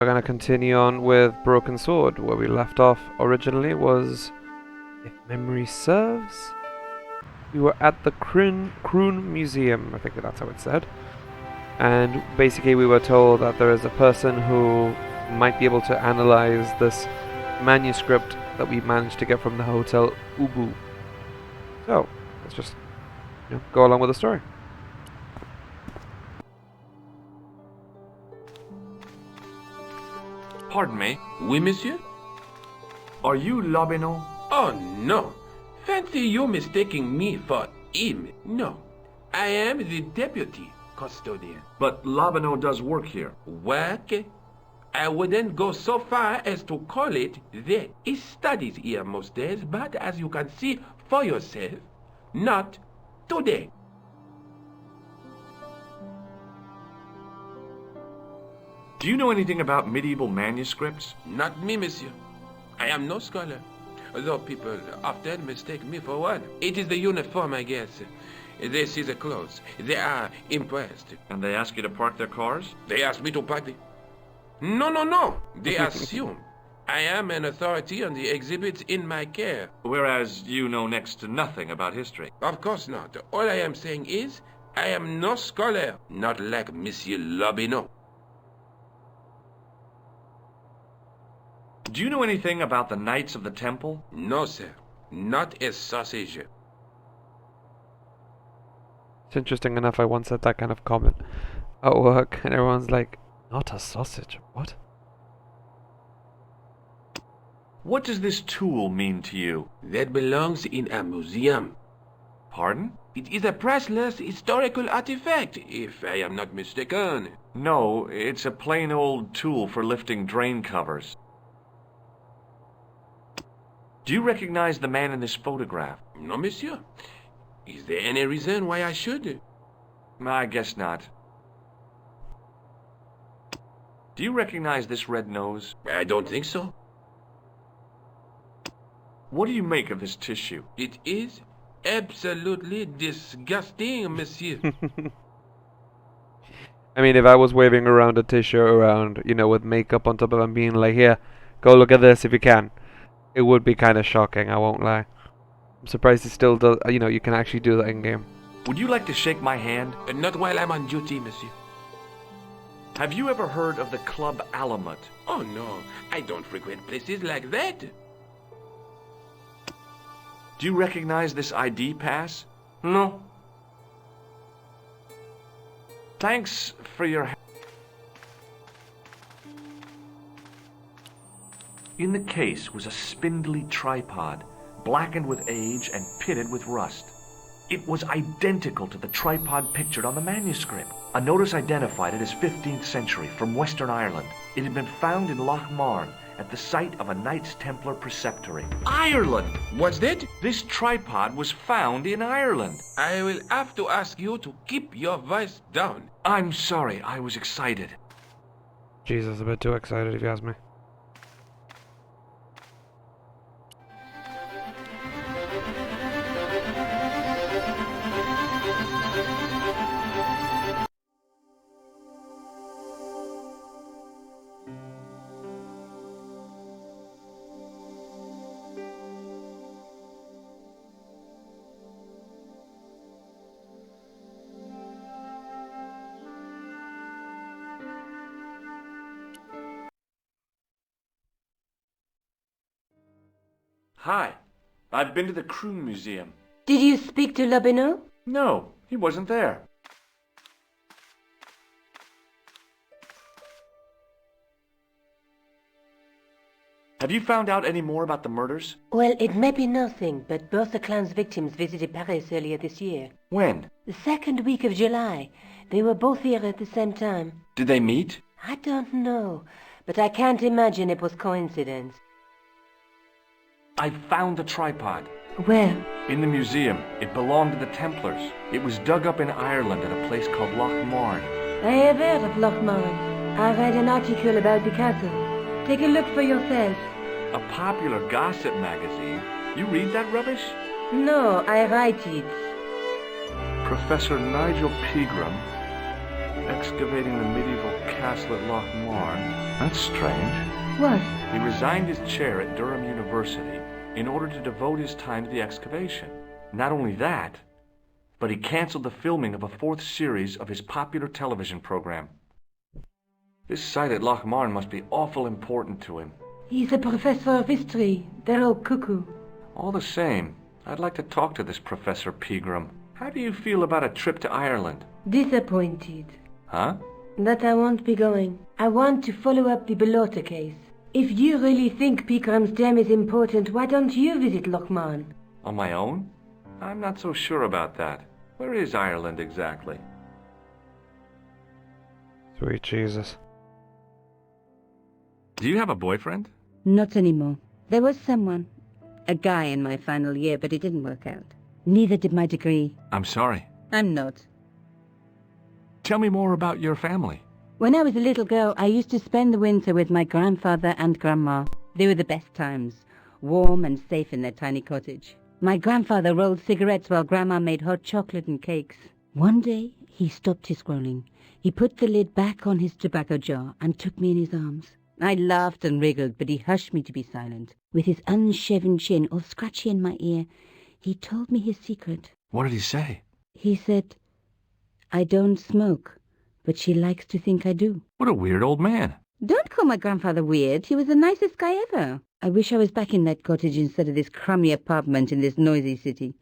We're going to continue on with Broken Sword. Where we left off originally was, if memory serves, we were at the Kroon Museum, I think that's how it's said. And basically we were told that there is a person who might be able to analyze this manuscript that we managed to get from the Hotel Ubu. So, let's just go along with the story. Pardon me. Oui, monsieur? Are you Lobineau? Oh, no. Fancy you mistaking me for him. No. I am the deputy custodian. But Lobineau does work here. Work? I wouldn't go so far as to call it that. He studies here most days, but as you can see for yourself, not today. Do you know anything about medieval manuscripts? Not me, monsieur. I am no scholar, though people often mistake me for one. It is the uniform, I guess. They see the clothes. They are impressed. And they ask you to park their cars? They ask me to park the... No. They assume I am an authority on the exhibits in my care. Whereas you know next to nothing about history. Of course not. All I am saying is, I am no scholar, not like Monsieur Lobineau. Do you know anything about the Knights of the Temple? No, sir. Not a sausage. It's interesting enough, I once said that kind of comment at work, and everyone's like, not a sausage, what? What does this tool mean to you? That belongs in a museum. Pardon? It is a priceless historical artifact, if I am not mistaken. No, it's a plain old tool for lifting drain covers. Do you recognize the man in this photograph? No, monsieur. Is there any reason why I should? I guess not. Do you recognize this red nose? I don't think so. What do you make of this tissue? It is absolutely disgusting, monsieur. I mean, if I was waving around a tissue around, with makeup on top of it and being like, here, go look at this if you can, it would be kind of shocking, I won't lie. I'm surprised it still does, you can actually do that in-game. Would you like to shake my hand? Not while I'm on duty, monsieur. Have you ever heard of the Club Alamut? Oh, no. I don't frequent places like that. Do you recognize this ID pass? No. Thanks for your... In the case was a spindly tripod, blackened with age and pitted with rust. It was identical to the tripod pictured on the manuscript. A notice identified it as 15th century from Western Ireland. It had been found in Lochmarn at the site of a Knights Templar preceptory. Ireland! What's that? This tripod was found in Ireland. I will have to ask you to keep your voice down. I'm sorry, I was excited. Jesus, a bit too excited if you ask me. Hi, I've been to the Kroon Museum. Did you speak to Lobineau? No, he wasn't there. Have you found out any more about the murders? Well, it may be nothing, but both the clan's victims visited Paris earlier this year. When? The second week of July. They were both here at the same time. Did they meet? I don't know, but I can't imagine it was coincidence. I found the tripod. Where? In the museum. It belonged to the Templars. It was dug up in Ireland at a place called Lochmarn. I have heard of Lochmarn. I read an article about the castle. Take a look for yourself. A popular gossip magazine. You read that rubbish? No, I write it. Professor Nigel Pegram, excavating the medieval castle at Loch Marne. That's strange. What? He resigned his chair at Durham University in order to devote his time to the excavation. Not only that, but he canceled the filming of a 4th series of his popular television program. This site at Loch Marne must be awful important to him. He's a professor of history. They're all cuckoo. All the same, I'd like to talk to this Professor Pegram. How do you feel about a trip to Ireland? Disappointed. Huh? That I won't be going. I want to follow up the Belota case. If you really think Pegram's Dam is important, why don't you visit Loch Marne? On my own? I'm not so sure about that. Where is Ireland exactly? Sweet Jesus. Do you have a boyfriend? Not anymore. There was someone. A guy in my final year, but it didn't work out. Neither did my degree. I'm sorry. I'm not. Tell me more about your family. When I was a little girl, I used to spend the winter with my grandfather and grandma. They were the best times, warm and safe in their tiny cottage. My grandfather rolled cigarettes while grandma made hot chocolate and cakes. One day, he stopped his scrolling. He put the lid back on his tobacco jar and took me in his arms. I laughed and wriggled, but he hushed me to be silent. With his unshaven chin all scratchy in my ear, he told me his secret. What did he say? He said, I don't smoke, but she likes to think I do. What a weird old man. Don't call my grandfather weird. He was the nicest guy ever. I wish I was back in that cottage instead of this crummy apartment in this noisy city.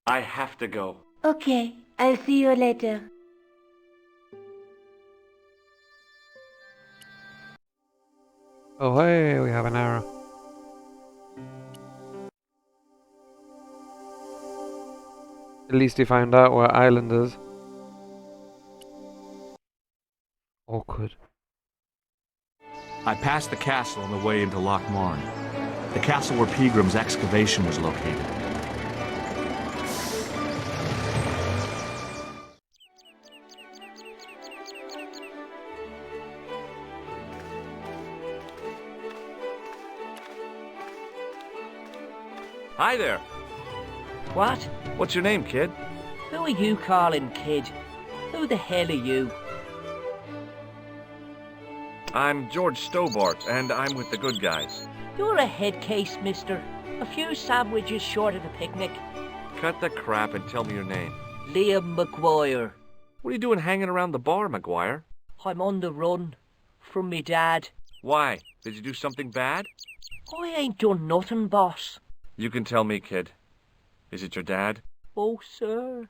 I have to go. Okay, I'll see you later. Oh hey, we have an arrow. At least he found out where Ireland is. Awkward. I passed the castle on the way into Loch Marne. The castle where Pegram's excavation was located. Hi there. What? What's your name, kid? Who are you calling kid? Who the hell are you? I'm George Stobart, and I'm with the good guys. You're a head case, mister. A few sandwiches short of a picnic. Cut the crap and tell me your name. Liam McGuire. What are you doing hanging around the bar, McGuire? I'm on the run. From me dad. Why? Did you do something bad? I ain't done nothing, boss. You can tell me, kid. Is it your dad? Oh, sir.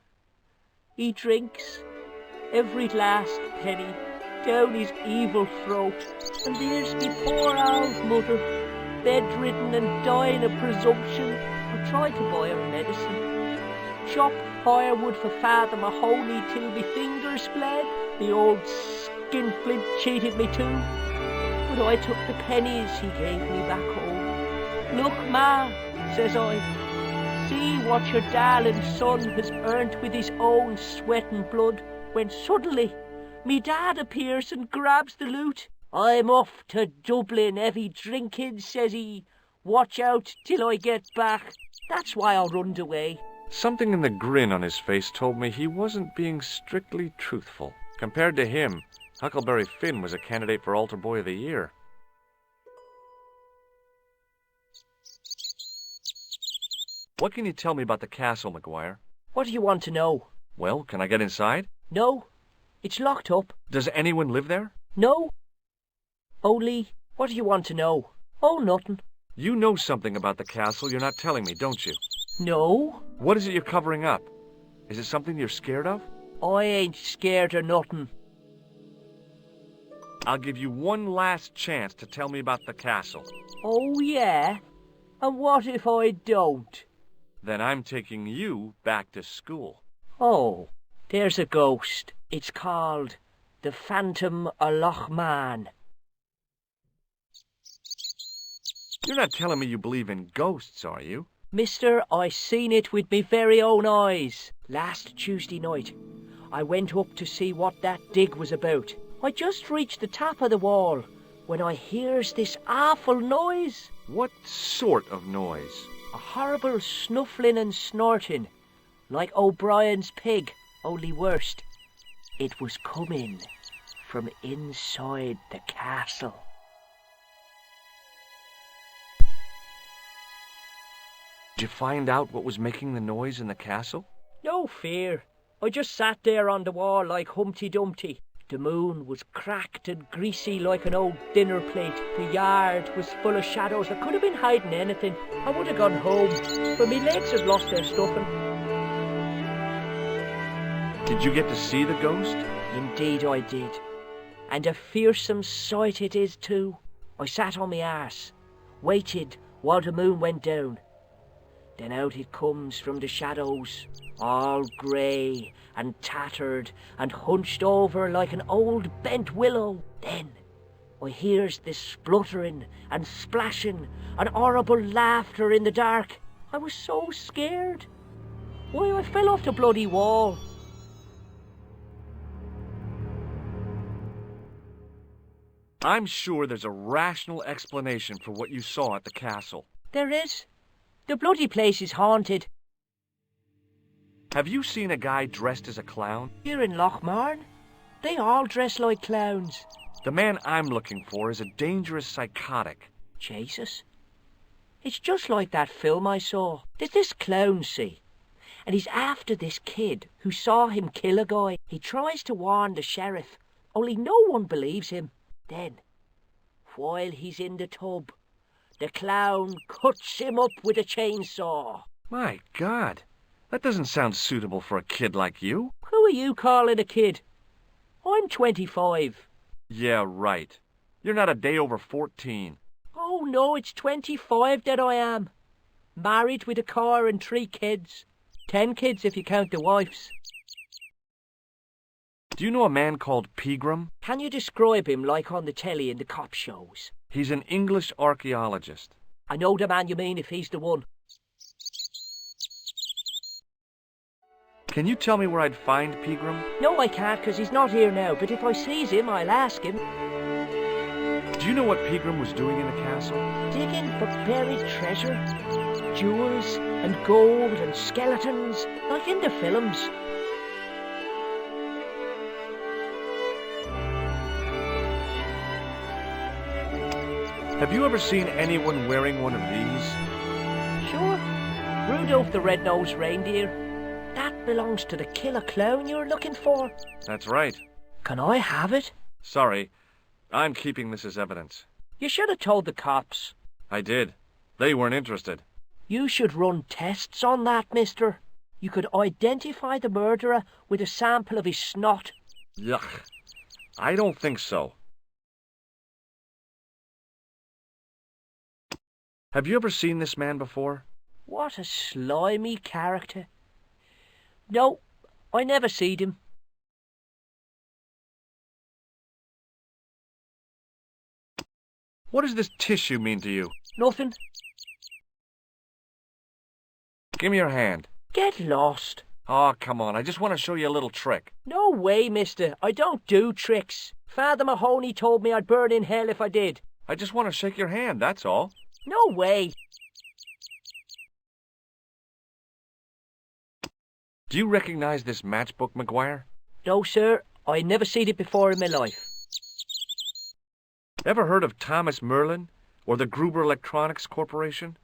He drinks every last penny down his evil throat. And there's me poor old mother, bedridden and dying of presumption. I tried to buy her medicine. Chop firewood for Father Mahoney till me fingers bled. The old skinflint cheated me too. But I took the pennies he gave me back home. Look, Ma, says I, see what your darling son has earned with his own sweat and blood, when suddenly me dad appears and grabs the loot. I'm off to Dublin, heavy drinking, says he. Watch out till I get back. That's why I runned away. Something in the grin on his face told me he wasn't being strictly truthful. Compared to him, Huckleberry Finn was a candidate for Altar Boy of the Year. What can you tell me about the castle, McGuire? What do you want to know? Well, can I get inside? No, it's locked up. Does anyone live there? No. Only, what do you want to know? Oh, nothing. You know something about the castle you're not telling me, don't you? No. What is it you're covering up? Is it something you're scared of? I ain't scared of nothing. I'll give you one last chance to tell me about the castle. Oh, yeah? And what if I don't? Then I'm taking you back to school. Oh, there's a ghost. It's called the Phantom of Loch Marne. You're not telling me you believe in ghosts, are you? Mister, I seen it with me very own eyes. Last Tuesday night, I went up to see what that dig was about. I just reached the top of the wall when I hears this awful noise. What sort of noise? A horrible snuffling and snorting, like O'Brien's pig. Only worst, it was coming from inside the castle. Did you find out what was making the noise in the castle? No fear. I just sat there on the wall like Humpty Dumpty. The moon was cracked and greasy like an old dinner plate. The yard was full of shadows. I could have been hiding anything. I would have gone home, but my legs had lost their stuffing. Did you get to see the ghost? Indeed I did. And a fearsome sight it is too. I sat on my arse, waited while the moon went down. Then out it comes from the shadows, all grey and tattered and hunched over like an old bent willow. Then I hears this spluttering and splashing and horrible laughter in the dark. I was so scared. Why, I fell off the bloody wall. I'm sure there's a rational explanation for what you saw at the castle. There is. The bloody place is haunted. Have you seen a guy dressed as a clown? Here in Lochmarn, they all dress like clowns. The man I'm looking for is a dangerous psychotic. Jesus. It's just like that film I saw. There's this clown, see, and he's after this kid who saw him kill a guy. He tries to warn the sheriff, only no one believes him. Then, while he's in the tub, the clown cuts him up with a chainsaw. My God, that doesn't sound suitable for a kid like you. Who are you calling a kid? I'm 25. Yeah, right. You're not a day over 14. Oh no, it's 25 that I am. Married with a car and 3 kids. 10 kids if you count the wives. Do you know a man called Pegram? Can you describe him like on the telly in the cop shows? He's an English archaeologist. I know the man you mean if he's the one. Can you tell me where I'd find Pegram? No, I can't, because he's not here now, but if I sees him, I'll ask him. Do you know what Pegram was doing in the castle? Digging for buried treasure. Jewels and gold and skeletons, like in the films. Have you ever seen anyone wearing one of these? Sure. Rudolph the Red-Nosed Reindeer. That belongs to the killer clown you're looking for. That's right. Can I have it? Sorry, I'm keeping this as evidence. You should have told the cops. I did. They weren't interested. You should run tests on that, mister. You could identify the murderer with a sample of his snot. Yuck. I don't think so. Have you ever seen this man before? What a slimy character. No, I never seed him. What does this tissue mean to you? Nothing. Give me your hand. Get lost. Oh, come on. I just want to show you a little trick. No way, mister. I don't do tricks. Father Mahoney told me I'd burn in hell if I did. I just want to shake your hand, that's all. No way. Do you recognize this matchbook, McGuire? No, sir. I never seen it before in my life. Ever heard of Thomas Merlin or the Gruber Electronics Corporation?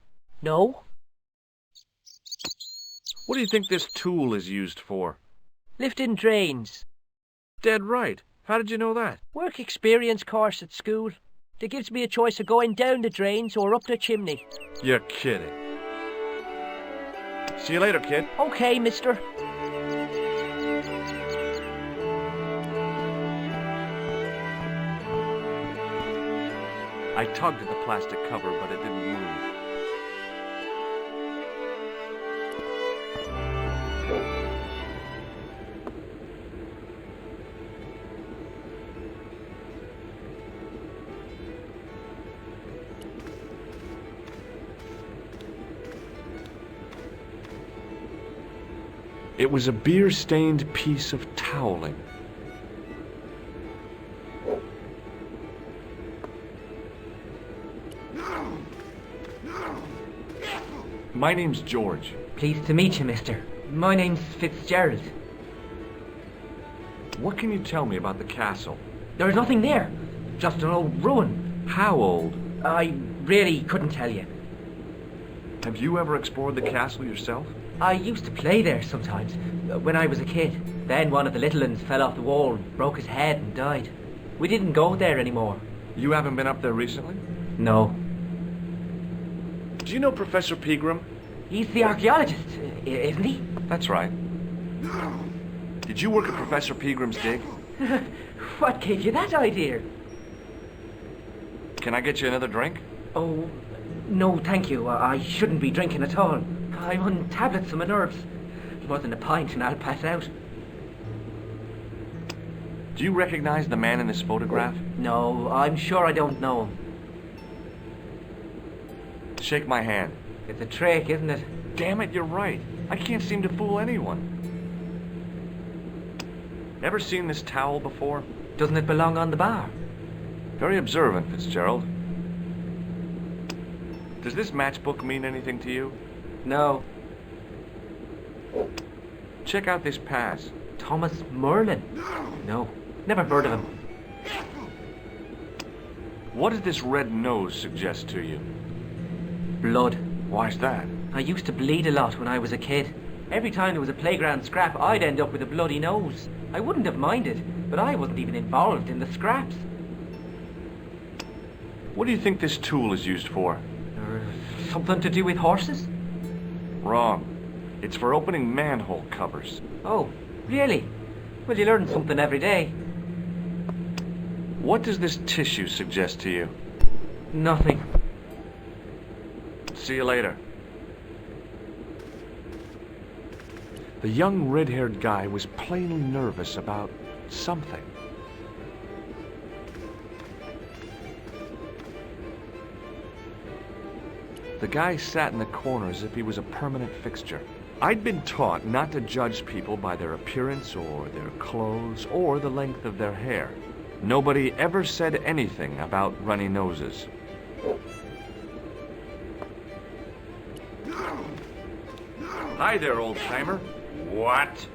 No. What do you think this tool is used for? Lifting drains. Dead right. How did you know that? Work experience course at school. That gives me a choice of going down the drains or up the chimney. You're kidding. See you later, kid. Okay, mister. I tugged at the plastic cover, but it didn't move. It was a beer-stained piece of toweling. My name's George. Pleased to meet you, mister. My name's Fitzgerald. What can you tell me about the castle? There's nothing there. Just an old ruin. How old? I really couldn't tell you. Have you ever explored the castle yourself? I used to play there sometimes, when I was a kid. Then one of the little ones fell off the wall, broke his head and died. We didn't go there anymore. You haven't been up there recently? No. Do you know Professor Pegram? He's the archaeologist, isn't he? That's right. Did you work at Professor Pegram's dig? What gave you that idea? Can I get you another drink? Oh, no, thank you. I shouldn't be drinking at all. I'm on tablets for my nerves. More than a pint and I'll pass out. Do you recognize the man in this photograph? No, I'm sure I don't know him. Shake my hand. It's a trick, isn't it? Damn it, you're right. I can't seem to fool anyone. Ever seen this towel before? Doesn't it belong on the bar? Very observant, Fitzgerald. Does this matchbook mean anything to you? No. Check out this pass. Thomas Merlin? No, never heard of him. What does this red nose suggest to you? Blood. Why's that? I used to bleed a lot when I was a kid. Every time there was a playground scrap, I'd end up with a bloody nose. I wouldn't have minded, but I wasn't even involved in the scraps. What do you think this tool is used for? Something to do with horses? Wrong. It's for opening manhole covers. Oh, really? Well, you learn something every day. What does this tissue suggest to you? Nothing. See you later. The young red-haired guy was plainly nervous about something. The guy sat in the corner as if he was a permanent fixture. I'd been taught not to judge people by their appearance or their clothes or the length of their hair. Nobody ever said anything about runny noses. Hi there, old-timer. What?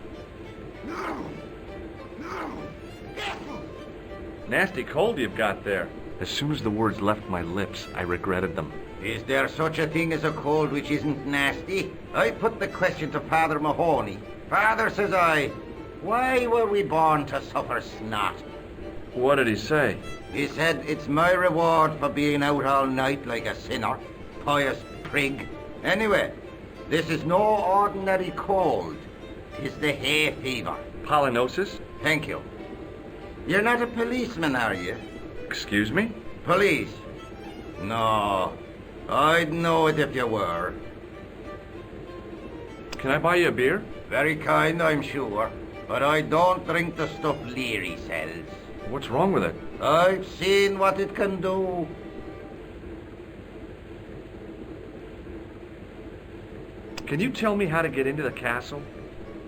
Nasty cold you've got there. As soon as the words left my lips, I regretted them. Is there such a thing as a cold which isn't nasty? I put the question to Father Mahoney. Father, says I, why were we born to suffer snot? What did he say? He said, it's my reward for being out all night like a sinner. Pious prig. Anyway, this is no ordinary cold. 'Tis the hay fever. Pollinosis? Thank you. You're not a policeman, are you? Excuse me? Police? No. I'd know it if you were. Can I buy you a beer? Very kind, I'm sure. But I don't drink the stuff Leary sells. What's wrong with it? I've seen what it can do. Can you tell me how to get into the castle?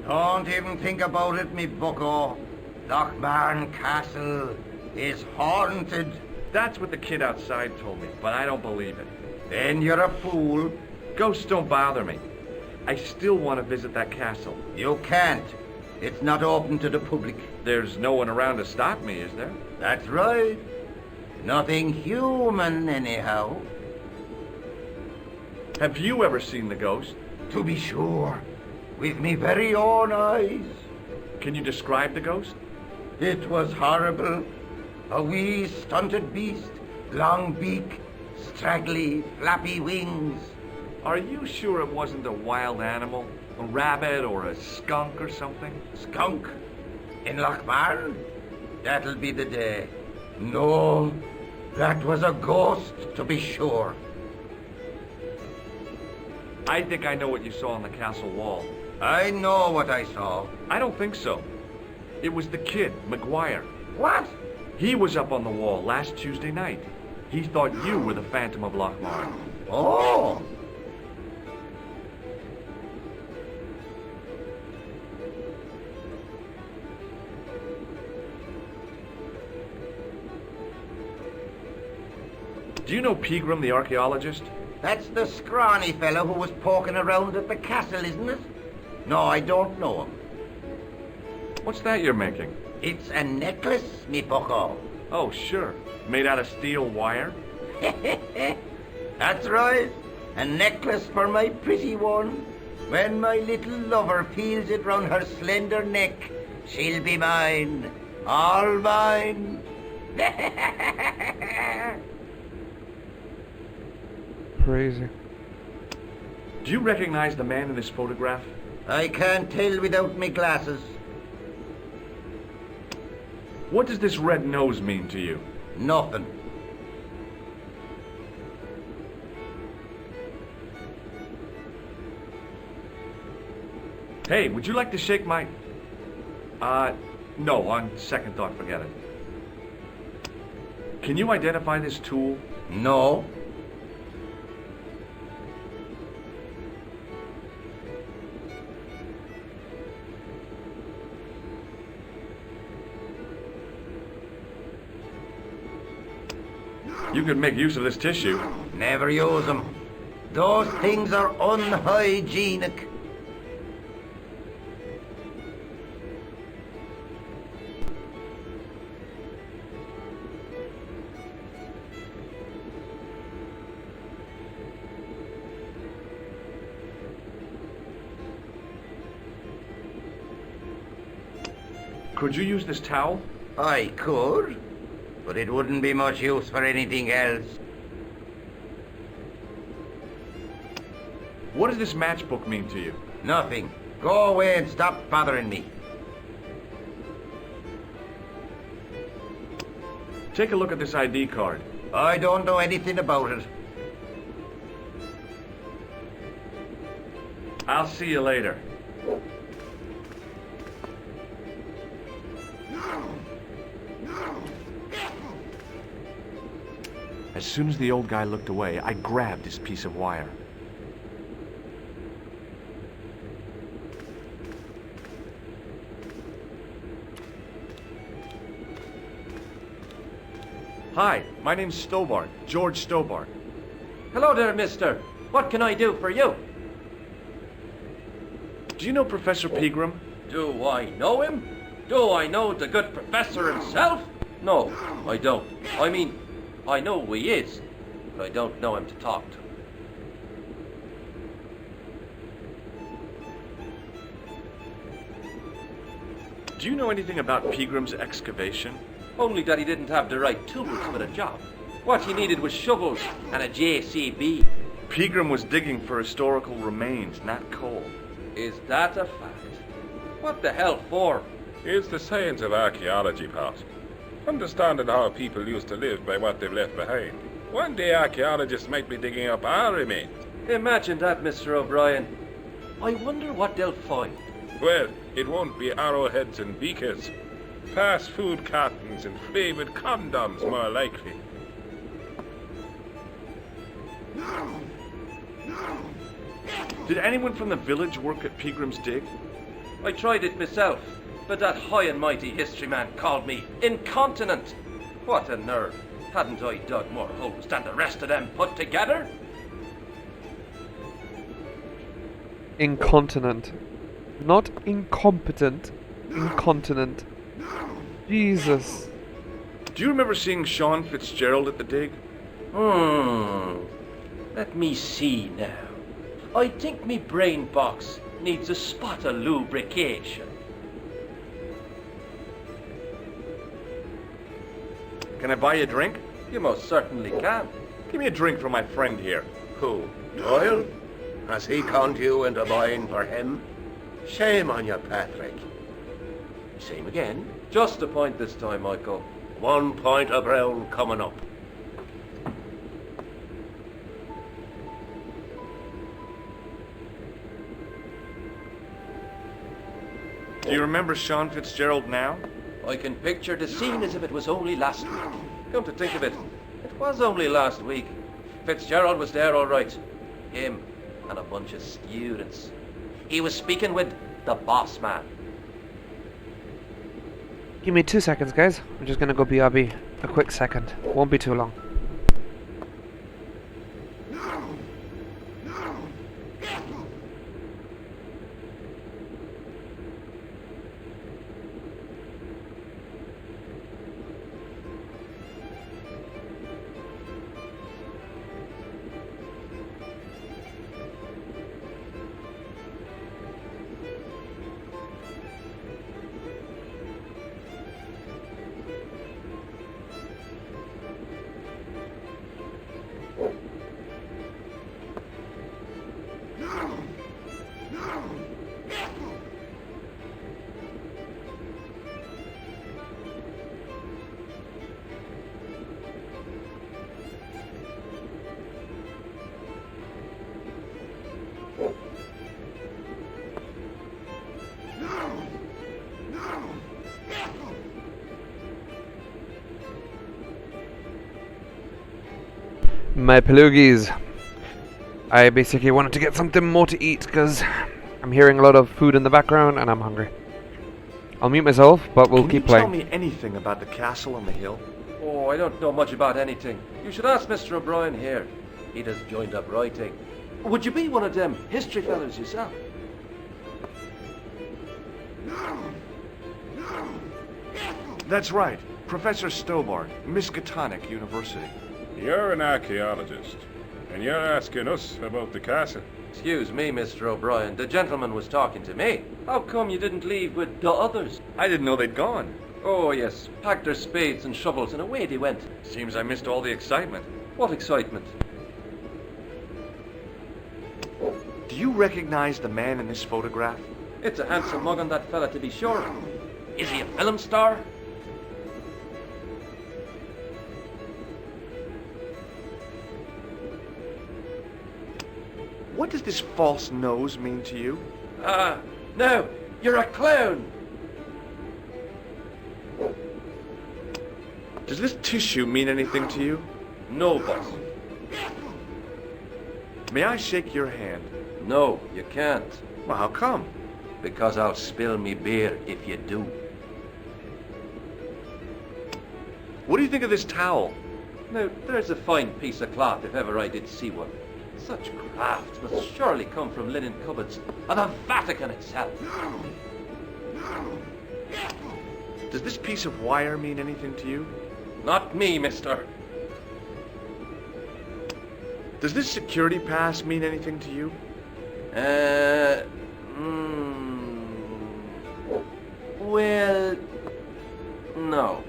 Don't even think about it, me bucko. Lochmarn Castle is haunted. That's what the kid outside told me, but I don't believe it. Then you're a fool. Ghosts don't bother me. I still want to visit that castle. You can't. It's not open to the public. There's no one around to stop me, is there? That's right. Nothing human, anyhow. Have you ever seen the ghost? To be sure. With me very own eyes. Can you describe the ghost? It was horrible. A wee stunted beast, long beak, straggly, flappy wings. Are you sure it wasn't a wild animal? A rabbit or a skunk or something? Skunk? In Lochmarn? That'll be the day. No, that was a ghost, to be sure. I think I know what you saw on the castle wall. I know what I saw. I don't think so. It was the kid, McGuire. What? He was up on the wall last Tuesday night. He thought you were the Phantom of Lochmarn. Oh! Do you know Pegram, the archaeologist? That's the scrawny fellow who was poking around at the castle, isn't it? No, I don't know him. What's that you're making? It's a necklace, me bucko. Oh, sure. Made out of steel wire? That's right. A necklace for my pretty one. When my little lover feels it round her slender neck, she'll be mine. All mine. Crazy. Do you recognize the man in this photograph? I can't tell without me glasses. What does this red nose mean to you? Nothing. Hey, would you like to shake my... no, on second thought, forget it. Can you identify this tool? No. You could make use of this tissue. Never use them. Those things are unhygienic. Could you use this towel? I could, but it wouldn't be much use for anything else. What does this matchbook mean to you? Nothing. Go away and stop bothering me. Take a look at this ID card. I don't know anything about it. I'll see you later. As soon as the old guy looked away, I grabbed this piece of wire. Hi, my name's Stobart, George Stobart. Hello there, mister. What can I do for you? Do you know Professor Pegram? Do I know him? Do I know the good professor himself? No, I don't. I mean, I know who he is, but I don't know him to talk to. Do you know anything about Pegram's excavation? Only that he didn't have the right tools for the job. What he needed was shovels and a JCB. Pegram was digging for historical remains, not coal. Is that a fact? What the hell for? It's the science of archaeology, Pat. Understanding how people used to live by what they've left behind. One day archaeologists might be digging up our remains. Imagine that, Mr. O'Brien. I wonder what they'll find. Well, it won't be arrowheads and beakers. Fast food cartons and flavored condoms, more likely. Did anyone from the village work at Pegram's dig? I tried it myself, but that high and mighty history man called me incontinent. What a nerve. Hadn't I dug more holes than the rest of them put together? Incontinent. Not incompetent. Incontinent. Jesus. Do you remember seeing Sean Fitzgerald at the dig? Let me see now. I think me brain box needs a spot of lubrication. Can I buy you a drink? You most certainly can. Give me a drink for my friend here. Who? Doyle? Has he conned you into buying for him? Shame on you, Patrick. Same again. Just a point this time, Michael. 1 point of brown coming up. Do you remember Sean Fitzgerald now? I can picture the scene as if it was only last week. Come to think of it, it was only last week. Fitzgerald was there all right. Him and a bunch of students. He was speaking with the boss man. Give me 2 seconds, guys. I'm just gonna go BRB. A quick second. Won't be too long. My pierogies. I basically wanted to get something more to eat because I'm hearing a lot of food in the background and I'm hungry. I'll mute myself, but we'll keep playing. Can you tell me anything about the castle on the hill? Oh, I don't know much about anything. You should ask Mr. O'Brien here. He just joined up writing. Would you be one of them history fellows yourself? That's right. Professor Stobart, Miskatonic University. You're an archaeologist, and you're asking us about the castle. Excuse me, Mr. O'Brien. The gentleman was talking to me. How come you didn't leave with the others? I didn't know they'd gone. Oh, yes. Packed their spades and shovels and away they went. Seems I missed all the excitement. What excitement? Do you recognize the man in this photograph? It's a handsome mug on that fella, to be sure. Is he a film star? What does this false nose mean to you? No, you're a clown. Does this tissue mean anything to you? No, boss. May I shake your hand? No, you can't. Well, how come? Because I'll spill me beer if you do. What do you think of this towel? Now, there's a fine piece of cloth if ever I did see one. Such craft must surely come from linen cupboards of the Vatican itself. Does this piece of wire mean anything to you? Not me, mister. Does this security pass mean anything to you? Well, no.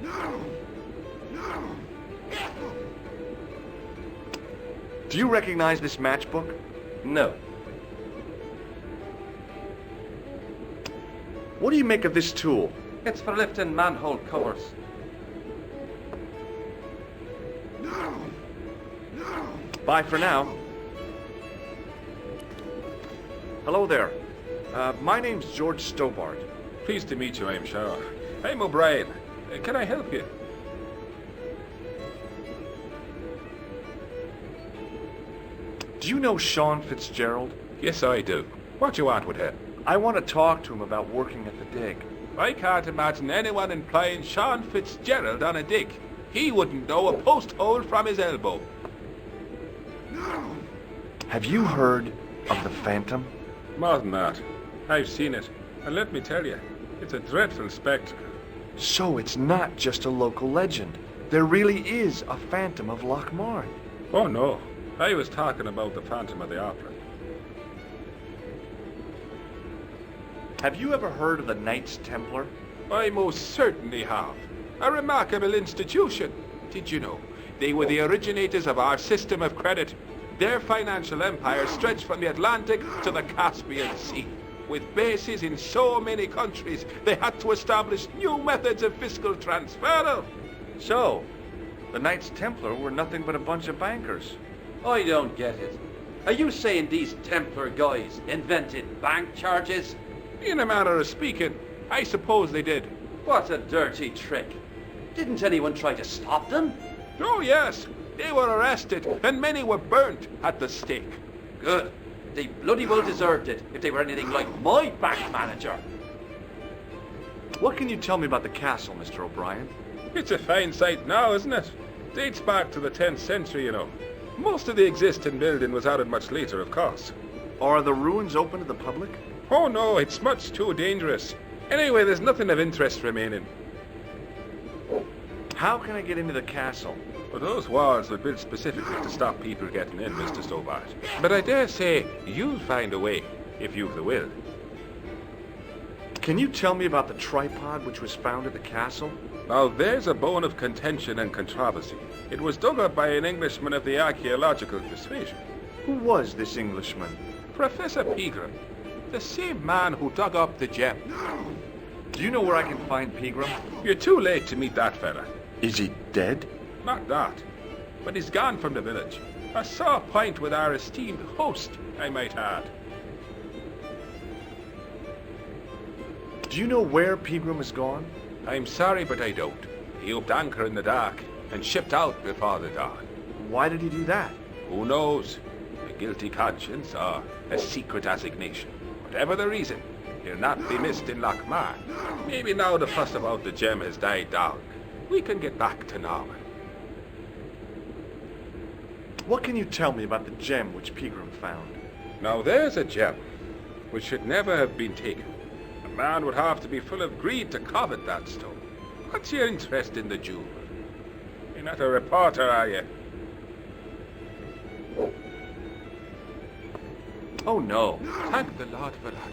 Do you recognize this matchbook? No. What do you make of this tool? It's for lifting manhole covers. Bye for now. Hello there. My name's George Stobart. Pleased to meet you, I'm sure. I'm O'Brien. Can I help you? Do you know Sean Fitzgerald? Yes, I do. What do you want with him? I want to talk to him about working at the dig. I can't imagine anyone employing Sean Fitzgerald on a dig. He wouldn't know a post hole from his elbow. Have you heard of the Phantom? More than that. I've seen it. And let me tell you, it's a dreadful spectacle. So it's not just a local legend. There really is a Phantom of Lochmarn. Oh no, I was talking about the Phantom of the Opera. Have you ever heard of the Knights Templar? I most certainly have. A remarkable institution. Did you know? They were the originators of our system of credit. Their financial empire stretched from the Atlantic to the Caspian Sea. With bases in so many countries, they had to establish new methods of fiscal transfer. So, the Knights Templar were nothing but a bunch of bankers. I don't get it. Are you saying these Templar guys invented bank charges? In a manner of speaking, I suppose they did. What a dirty trick. Didn't anyone try to stop them? Oh yes, they were arrested and many were burnt at the stake. Good. They bloody well deserved it if they were anything like my bank manager. What can you tell me about the castle, Mr. O'Brien? It's a fine site now, isn't it? Dates back to the 10th century, you know. Most of the existing building was added much later, of course. Are the ruins open to the public? Oh no, it's much too dangerous. Anyway, there's nothing of interest remaining. How can I get into the castle? Well, those walls were built specifically to stop people getting in, Mr. Stobart. But I dare say you'll find a way, if you've the will. Can you tell me about the tripod which was found at the castle? Now, there's a bone of contention and controversy. It was dug up by an Englishman of the archaeological persuasion. Who was this Englishman? Professor Pegram, the same man who dug up the gem. Do you know where I can find Pegram? You're too late to meet that fella. Is he dead? Not that, but he's gone from the village. A sore point with our esteemed host, I might add. Do you know where Pegram has gone? I'm sorry, but I don't. He upped anchor in the dark and shipped out before the dawn. Why did he do that? Who knows? A guilty conscience or a secret assignation. Whatever the reason, he'll not be missed in Lochmar. Maybe now the fuss about the gem has died down, we can get back to normal. What can you tell me about the gem which Pegram found? Now there's a gem which should never have been taken. A man would have to be full of greed to covet that stone. What's your interest in the jewel? You're not a reporter, are you? Oh no. Thank the Lord for that.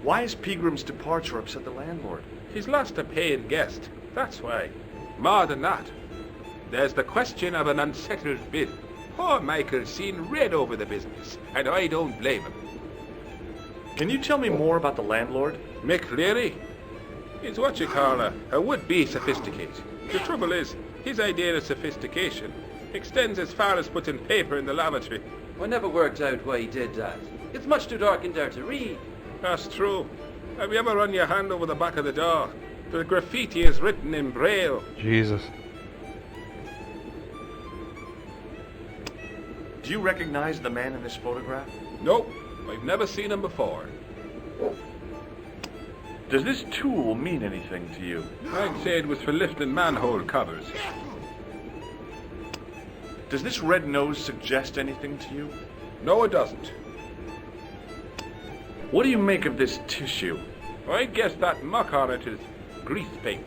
Why has Pegram's departure upset the landlord? He's lost a paying guest, that's why. More than that, there's the question of an unsettled bill. Poor Michael's seen red over the business, and I don't blame him. Can you tell me more about the landlord? Mick Leary? He's what you call a would-be sophisticate. The trouble is, his idea of sophistication extends as far as putting paper in the lavatory. I never worked out why he did that. It's much too dark in there to read. That's true. Have you ever run your hand over the back of the door? The graffiti is written in Braille. Jesus. Do you recognize the man in this photograph? Nope, I've never seen him before. Does this tool mean anything to you? I'd say it was for lifting manhole covers. Does this red nose suggest anything to you? No, it doesn't. What do you make of this tissue? I guess that muck on it is grease paint.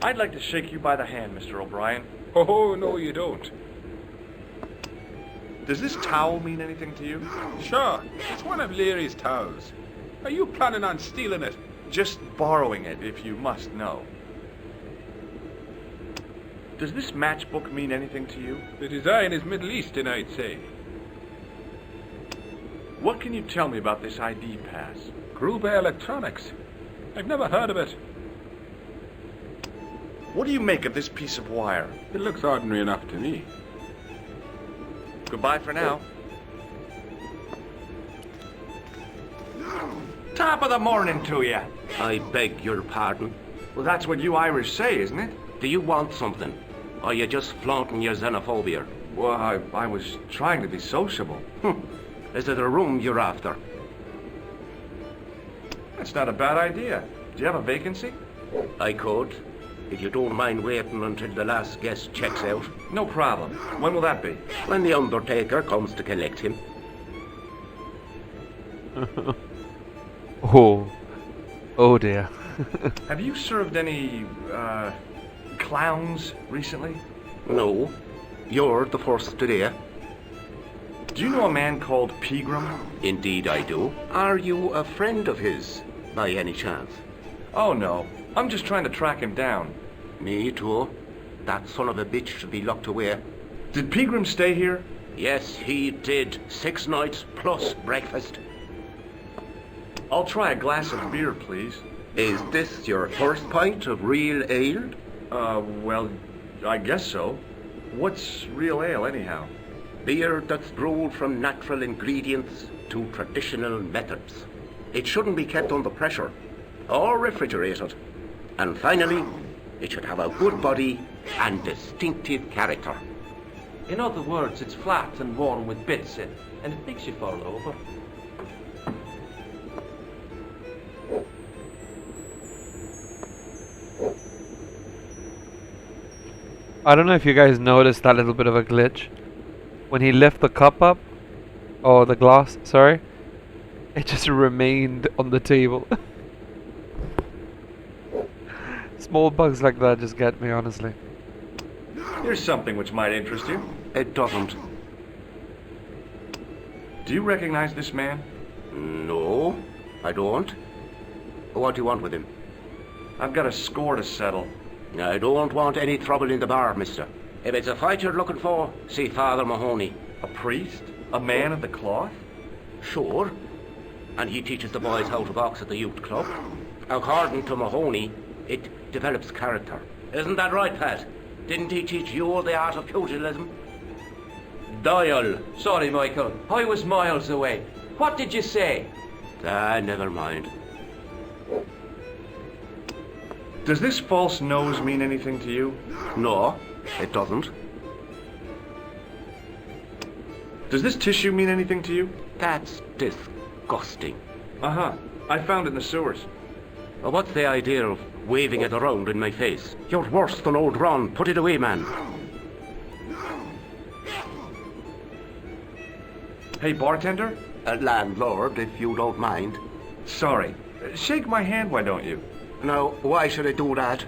I'd like to shake you by the hand, Mr. O'Brien. Oh, no, you don't. Does this towel mean anything to you? Sure, it's one of Leary's towels. Are you planning on stealing it? Just borrowing it, if you must know. Does this matchbook mean anything to you? The design is Middle Eastern, I'd say. What can you tell me about this ID pass? Gruber Electronics. I've never heard of it. What do you make of this piece of wire? It looks ordinary enough to me. Goodbye for now. Top of the morning to you. I beg your pardon. Well, that's what you Irish say, isn't it? Do you want something? Or are you just flaunting your xenophobia? Well, I was trying to be sociable. Is it a room you're after? That's not a bad idea. Do you have a vacancy? I could, if you don't mind waiting until the last guest checks out. No problem. When will that be? When the undertaker comes to collect him. Oh dear. Have you served any, clowns recently? No. You're the first today. Do you know a man called Pegram? Indeed I do. Are you a friend of his, by any chance? Oh no, I'm just trying to track him down. Me too. That son of a bitch should be locked away. Did Pegram stay here? Yes, he did. 6 nights plus breakfast. I'll try a glass of beer, please. Is this your first pint of real ale? Well, I guess so. What's real ale, anyhow? Beer that's brewed from natural ingredients to traditional methods. It shouldn't be kept under pressure or refrigerated. And finally, it should have a good body and distinctive character. In other words, it's flat and worn with bits in, and it makes you fall over. I don't know if you guys noticed that little bit of a glitch. When he lifted the cup up, or the glass, sorry, it just remained on the table. Small bugs like that just get me, honestly. Here's something which might interest you. It doesn't. Do you recognize this man? No, I don't. What do you want with him? I've got a score to settle. I don't want any trouble in the bar, mister. If it's a fight you're looking for, see Father Mahoney. A priest? A man of the cloth? Sure. And he teaches the boys how to box at the youth club. According to Mahoney, it develops character. Isn't that right, Pat? Didn't he teach you the art of pugilism? Doyle. Sorry, Michael. I was miles away. What did you say? Never mind. Does this false nose mean anything to you? No, it doesn't. Does this tissue mean anything to you? That's disgusting. Uh-huh. I found it in the sewers. Well, what's the idea of waving it around in my face? You're worse than old Ron. Put it away, man. Hey, bartender? Landlord, if you don't mind. Sorry. Shake my hand, why don't you? Now, why should I do that?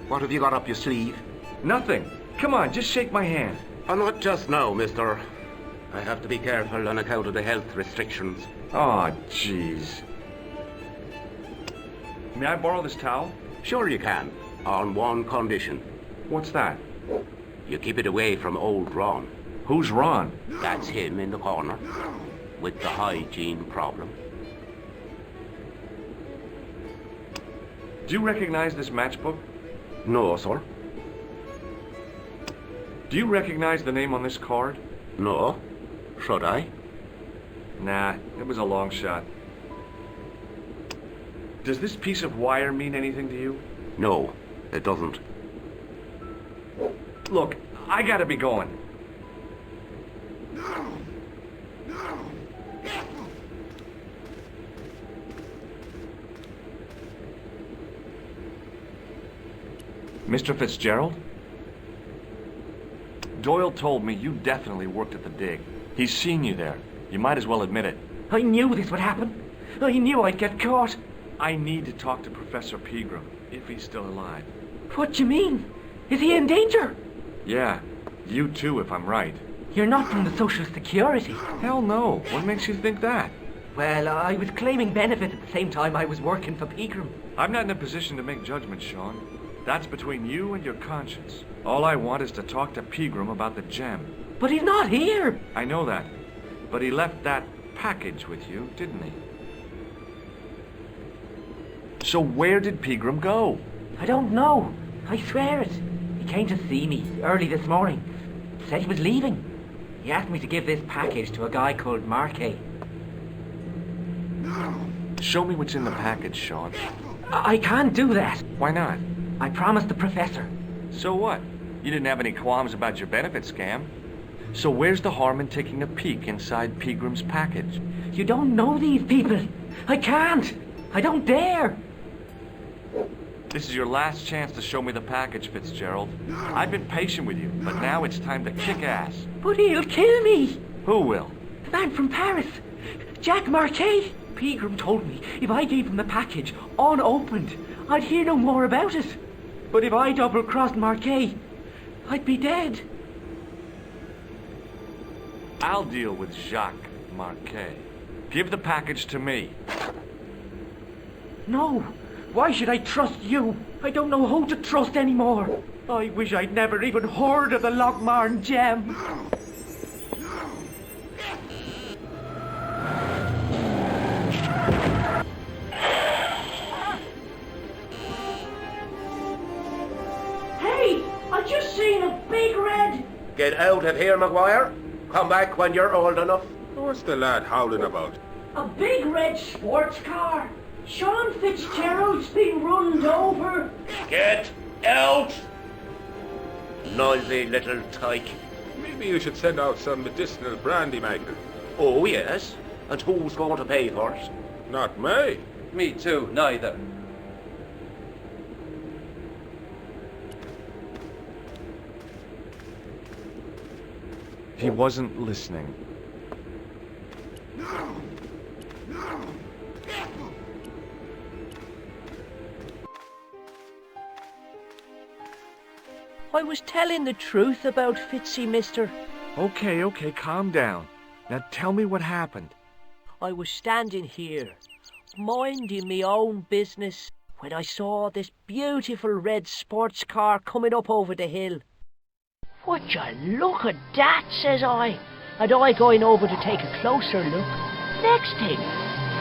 What have you got up your sleeve? Nothing. Come on, just shake my hand. Oh, not just now, mister. I have to be careful on account of the health restrictions. Oh, jeez. May I borrow this towel? Sure you can, on one condition. What's that? You keep it away from old Ron. Who's Ron? That's him in the corner, with the hygiene problem. Do you recognize this matchbook? No, sir. Do you recognize the name on this card? No. Should I? Nah, it was a long shot. Does this piece of wire mean anything to you? No, it doesn't. Look, I gotta be going. Mr. Fitzgerald? Doyle told me you definitely worked at the dig. He's seen you there. You might as well admit it. I knew this would happen. I knew I'd get caught. I need to talk to Professor Pegram, if he's still alive. What do you mean? Is he in danger? Yeah, you too, if I'm right. You're not from the Social Security. Hell no. What makes you think that? Well, I was claiming benefits at the same time I was working for Pegram. I'm not in a position to make judgments, Sean. That's between you and your conscience. All I want is to talk to Pegram about the gem. But he's not here. I know that. But he left that package with you, didn't he? So where did Pegram go? I don't know. I swear it. He came to see me early this morning. Said he was leaving. He asked me to give this package to a guy called Marquet. Show me what's in the package, Sean. I can't do that. Why not? I promised the professor. So what? You didn't have any qualms about your benefit scam. So where's the harm in taking a peek inside Pegram's package? You don't know these people. I can't. I don't dare. This is your last chance to show me the package, Fitzgerald. I've been patient with you, but now it's time to kick ass. But he'll kill me. Who will? The man from Paris. Jack Marquet. Pegram told me if I gave him the package unopened, I'd hear no more about it. But if I double-crossed Marquet, I'd be dead. I'll deal with Jacques Marquet. Give the package to me. No. Why should I trust you? I don't know who to trust anymore. I wish I'd never even heard of the Lochmarn gem. Hey! I just seen a big red... Get out of here, Maguire. Come back when you're old enough. What's the lad howling about? A big red sports car. Sean Fitzgerald's been runned over. Get out! Noisy little tyke. Maybe you should send out some medicinal brandy, Michael. Oh, yes. And who's going to pay for it? Not me. Me too, neither. He wasn't listening. I was telling the truth about Fitzy, mister. Okay, calm down. Now tell me what happened. I was standing here, minding me own business, when I saw this beautiful red sports car coming up over the hill. Would you look at that, says I, and I going over to take a closer look. Next thing,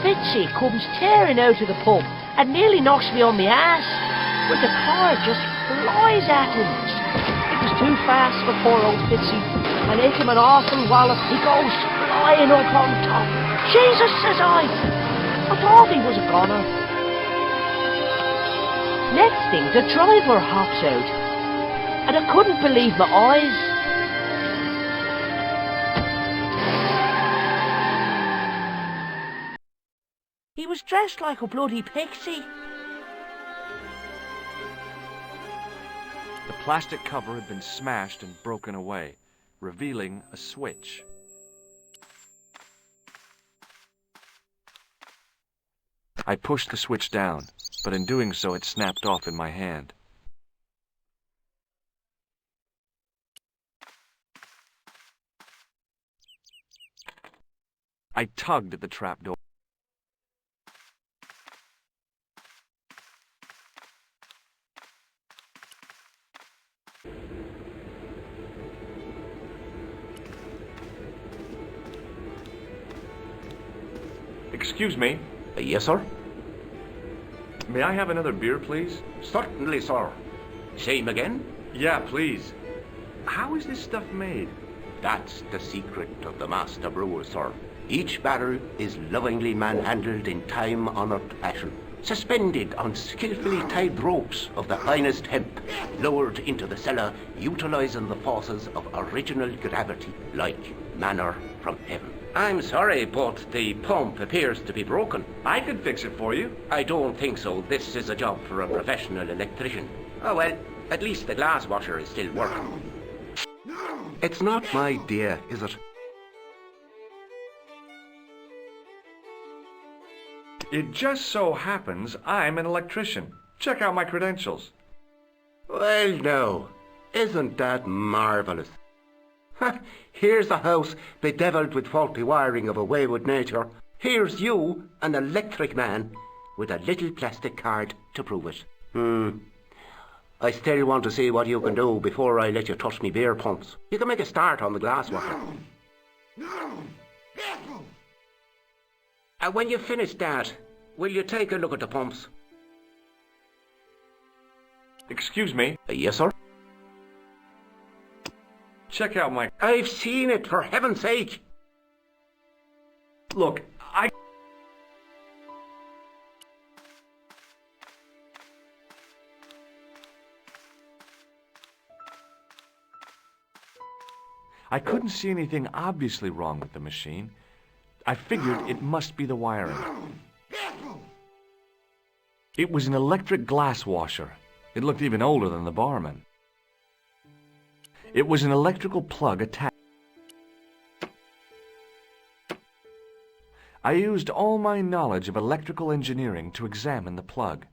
Fitzy comes tearing out of the pub and nearly knocks me on my ass, but the car just flies at him. It was too fast for poor old Fitzy, and hit him an awful wallop. He goes flying up on top. Jesus, says I thought he was a goner. Next thing, the driver hops out, and I couldn't believe my eyes. He was dressed like a bloody pixie. The plastic cover had been smashed and broken away, revealing a switch. I pushed the switch down, but in doing so it snapped off in my hand. I tugged at the trapdoor. Excuse me. Yes, sir? May I have another beer, please? Certainly, sir. Same again? Yeah, please. How is this stuff made? That's the secret of the master brewer, sir. Each barrel is lovingly manhandled in time-honored fashion, suspended on skillfully tied ropes of the finest hemp, lowered into the cellar, utilizing the forces of original gravity, like manna from heaven. I'm sorry, but the pump appears to be broken. I could fix it for you. I don't think so. This is a job for a professional electrician. Oh well, at least the glass washer is still working. It's not my idea, is it? It just so happens I'm an electrician. Check out my credentials. Well, no. Isn't that marvellous? Here's a house bedeviled with faulty wiring of a wayward nature. Here's you, an electric man, with a little plastic card to prove it. I still want to see what you can do before I let you touch me beer pumps. You can make a start on the glass washer. When you finish that, will you take a look at the pumps? Excuse me. Yes, sir? Check out my... I've seen it, for heaven's sake! Look, I couldn't see anything obviously wrong with the machine. I figured it must be the wiring. It was an electric glass washer. It looked even older than the barman. It was an electrical plug attached. I used all my knowledge of electrical engineering to examine the plug.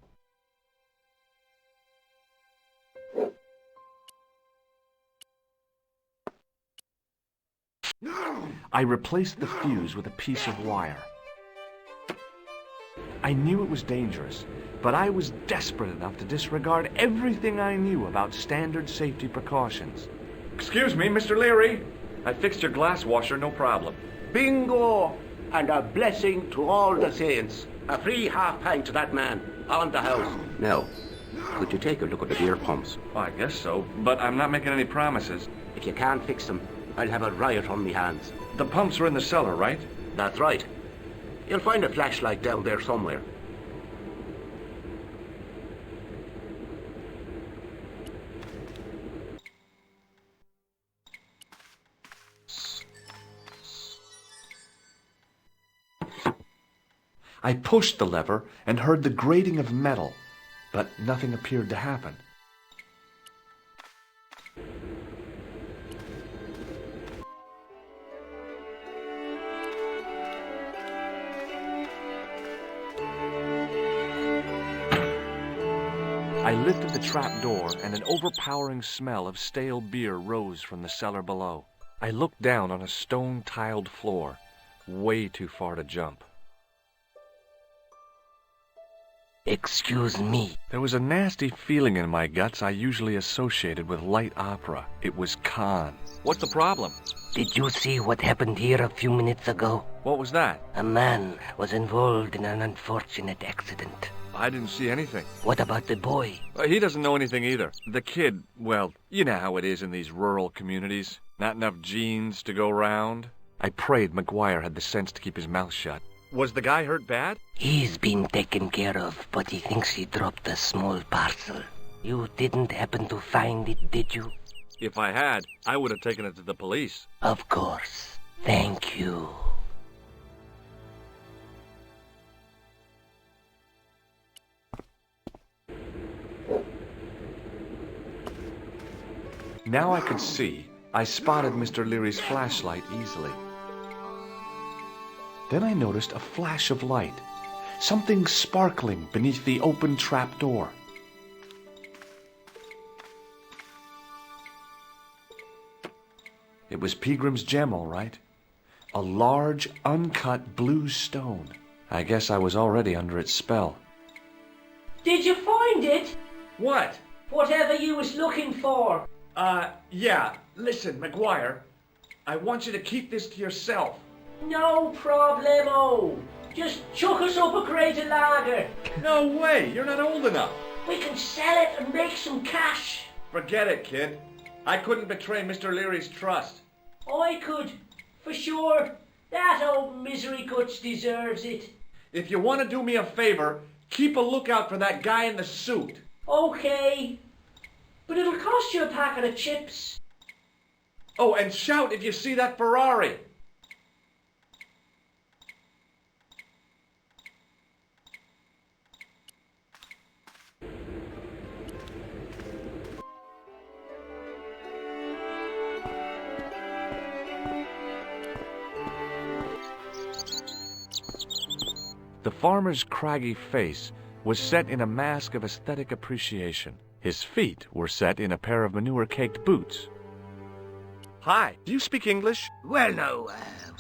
I replaced the fuse with a piece of wire. I knew it was dangerous, but I was desperate enough to disregard everything I knew about standard safety precautions. Excuse me, Mr. Leary. I fixed your glass washer, no problem. Bingo! And a blessing to all the saints. A free half-pint to that man, on the house. Now, could you take a look at the beer pumps? Well, I guess so, but I'm not making any promises. If you can't fix them, I'll have a riot on me hands. The pumps are in the cellar, right? That's right. You'll find a flashlight down there somewhere. I pushed the lever and heard the grating of metal, but nothing appeared to happen. I lifted the trap door, and an overpowering smell of stale beer rose from the cellar below. I looked down on a stone-tiled floor, way too far to jump. Excuse me. There was a nasty feeling in my guts I usually associated with light opera. It was Khan. What's the problem? Did you see what happened here a few minutes ago? What was that? A man was involved in an unfortunate accident. I didn't see anything. What about the boy? He doesn't know anything either. The kid, well, you know how it is in these rural communities. Not enough genes to go round. I prayed McGuire had the sense to keep his mouth shut. Was the guy hurt bad? He's been taken care of, but he thinks he dropped a small parcel. You didn't happen to find it, did you? If I had, I would have taken it to the police. Of course. Thank you. Now I could see. I spotted Mr. Leary's flashlight easily. Then I noticed a flash of light. Something sparkling beneath the open trap door. It was Peagram's gem, all right. A large, uncut blue stone. I guess I was already under its spell. Did you find it? What? Whatever you was looking for. Yeah. Listen, McGuire. I want you to keep this to yourself. No problemo. Just chuck us up a crate of lager. No way. You're not old enough. We can sell it and make some cash. Forget it, kid. I couldn't betray Mr. Leary's trust. I could, for sure. That old misery guts deserves it. If you want to do me a favor, keep a lookout for that guy in the suit. Okay. But it'll cost you a packet of chips. Oh, and shout if you see that Ferrari. The farmer's craggy face was set in a mask of aesthetic appreciation. His feet were set in a pair of manure-caked boots. Hi, do you speak English? Well, no,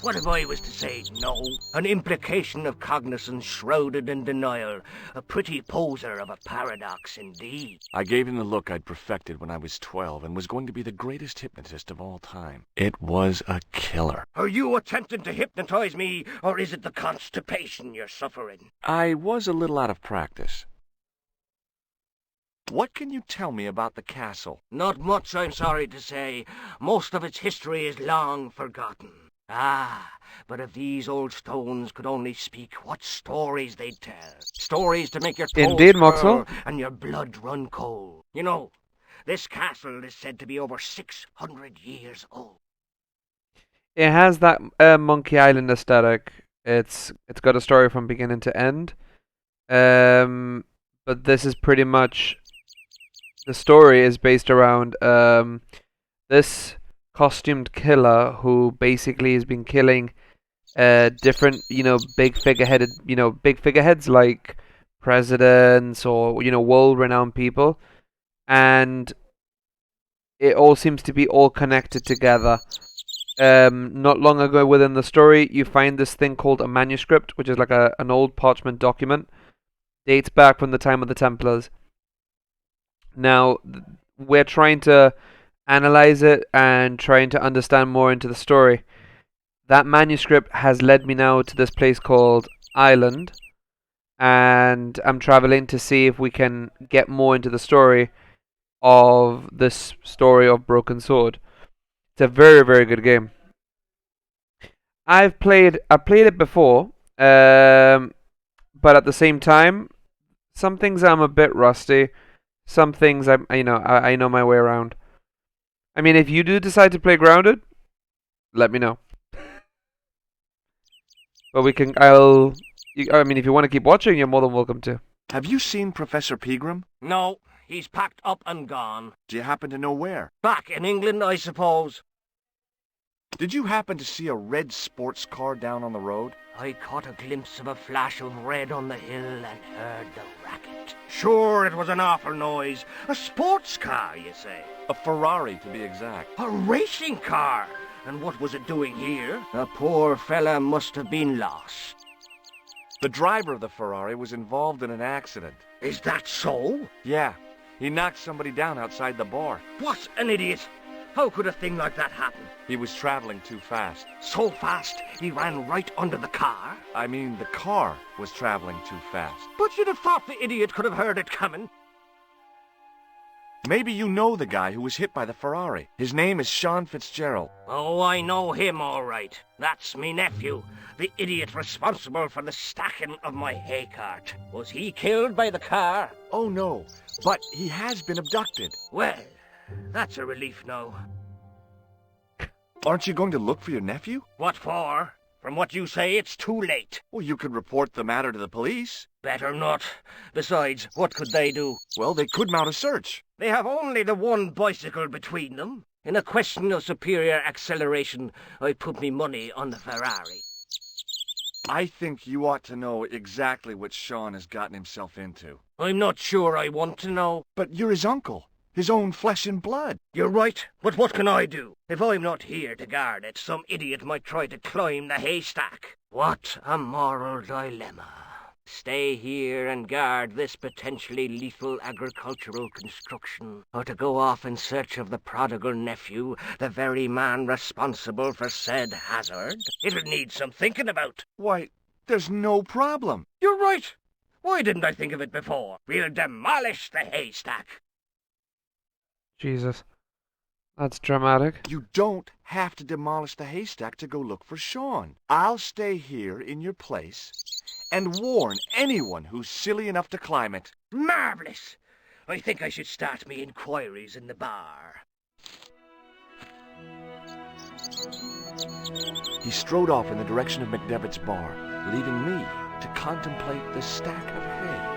what if I was to say no? An implication of cognizance shrouded in denial. A pretty poser of a paradox indeed. I gave him the look I'd perfected when I was 12 and was going to be the greatest hypnotist of all time. It was a killer. Are you attempting to hypnotize me, or is it the constipation you're suffering? I was a little out of practice. What can you tell me about the castle? Not much, I'm sorry to say. Most of its history is long forgotten. Ah, but if these old stones could only speak, what stories they'd tell. Stories to make your toes Indeed, curl Moxel. and your blood run cold. You know, this castle is said to be over 600 years old. It has that Monkey Island aesthetic. It's got a story from beginning to end. But this is pretty much... The story is based around this costumed killer who basically has been killing different, big figureheads like presidents or, world-renowned people. And it all seems to be all connected together. Not long ago within the story, you find this thing called a manuscript, which is like an old parchment document. Dates back from the time of the Templars. Now, we're trying to analyze it and trying to understand more into the story. That manuscript has led me now to this place called Ireland, and I'm traveling to see if we can get more into the story of this story of Broken Sword. It's a very, very good game. I played it before, but at the same time, some things I'm a bit rusty. Some things I know my way around. I mean, if you do decide to play Grounded, let me know. But if you want to keep watching, you're more than welcome to. Have you seen Professor Peagram? No, he's packed up and gone. Do you happen to know where? Back in England, I suppose. Did you happen to see a red sports car down on the road? I caught a glimpse of a flash of red on the hill and heard the racket. Sure, it was an awful noise. A sports car, you say? A Ferrari, to be exact. A racing car? And what was it doing here? The poor fella must have been lost. The driver of the Ferrari was involved in an accident. Is that so? Yeah. He knocked somebody down outside the bar. What an idiot! How could a thing like that happen? He was traveling too fast. So fast, he ran right under the car? I mean, the car was traveling too fast. But you'd have thought the idiot could have heard it coming. Maybe you know the guy who was hit by the Ferrari. His name is Sean Fitzgerald. Oh, I know him all right. That's me nephew, the idiot responsible for the stacking of my hay cart. Was he killed by the car? Oh, no, but he has been abducted. Well, that's a relief now. Aren't you going to look for your nephew? What for? From what you say, it's too late. Well, you could report the matter to the police. Better not. Besides, what could they do? Well, they could mount a search. They have only the one bicycle between them. In a question of superior acceleration, I'd put me money on the Ferrari. I think you ought to know exactly what Sean has gotten himself into. I'm not sure I want to know. But you're his uncle. His own flesh and blood. You're right, but what can I do? If I'm not here to guard it, some idiot might try to climb the haystack. What a moral dilemma. Stay here and guard this potentially lethal agricultural construction, or to go off in search of the prodigal nephew, the very man responsible for said hazard? It'll need some thinking about. Why, there's no problem. You're right. Why didn't I think of it before? We'll demolish the haystack. Jesus. That's dramatic. You don't have to demolish the haystack to go look for Sean. I'll stay here in your place and warn anyone who's silly enough to climb it. Marvellous! I think I should start me inquiries in the bar. He strode off in the direction of McDevitt's bar, leaving me to contemplate the stack of hay.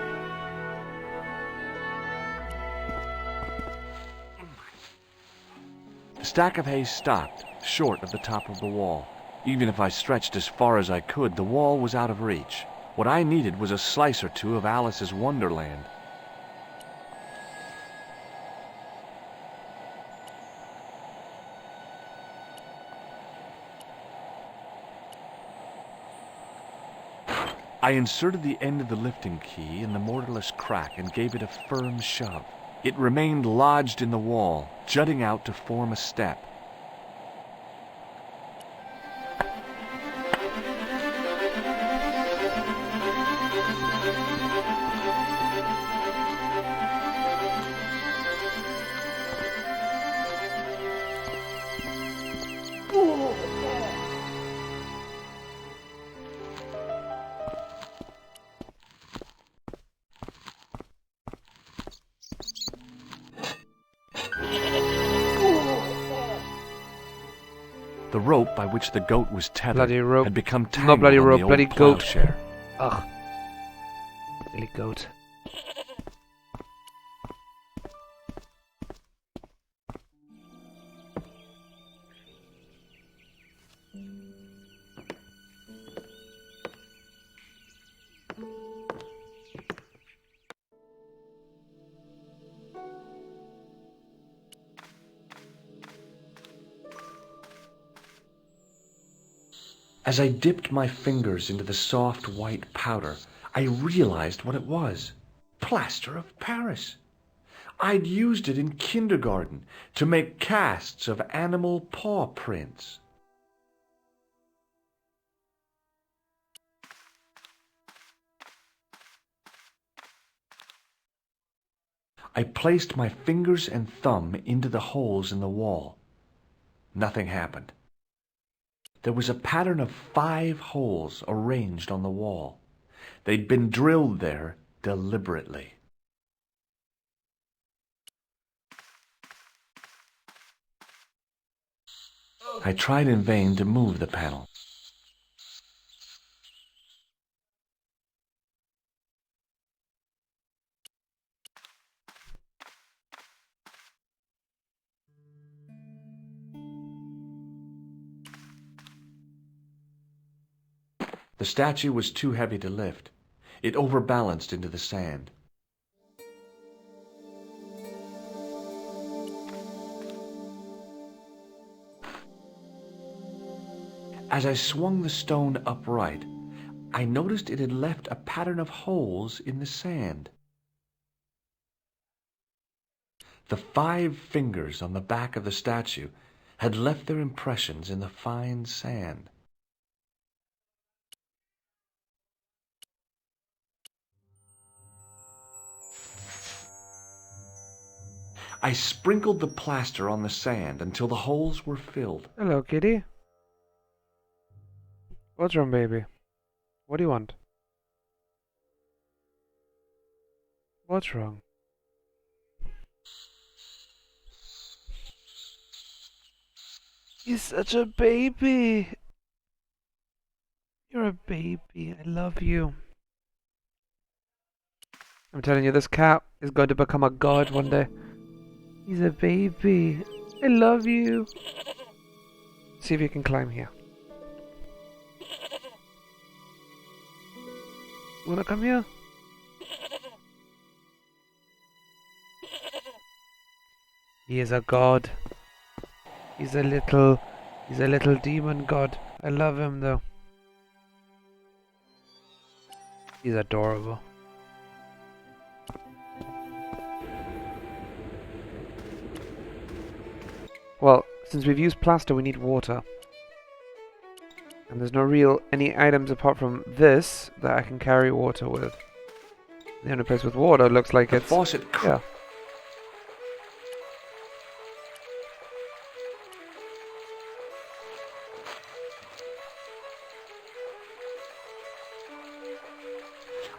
The stack of hay stopped, short of the top of the wall. Even if I stretched as far as I could, the wall was out of reach. What I needed was a slice or two of Alice's Wonderland. I inserted the end of the lifting key in the mortarless crack and gave it a firm shove. It remained lodged in the wall, jutting out to form a step. The rope by which the goat was tethered Bloody rope. had become tangled Not bloody on rope, the bloody old goat. plowshare. Ugh. Silly goat. As I dipped my fingers into the soft white powder, I realized what it was. Plaster of Paris. I'd used it in kindergarten to make casts of animal paw prints. I placed my fingers and thumb into the holes in the wall. Nothing happened. There was a pattern of 5 holes arranged on the wall. They'd been drilled there deliberately. I tried in vain to move the panel. The statue was too heavy to lift. It overbalanced into the sand. As I swung the stone upright, I noticed it had left a pattern of holes in the sand. The 5 fingers on the back of the statue had left their impressions in the fine sand. I sprinkled the plaster on the sand until the holes were filled. Hello, kitty. What's wrong, baby? What do you want? What's wrong? He's such a baby. You're a baby. I love you. I'm telling you, this cat is going to become a god one day. He's a baby. I love you. See if you can climb here. You wanna come here? He is a god. He's a little demon god. I love him though. He's adorable. Well, since we've used plaster, we need water. And there's no any items apart from this that I can carry water with. The only place with water looks like it's... faucet. Yeah.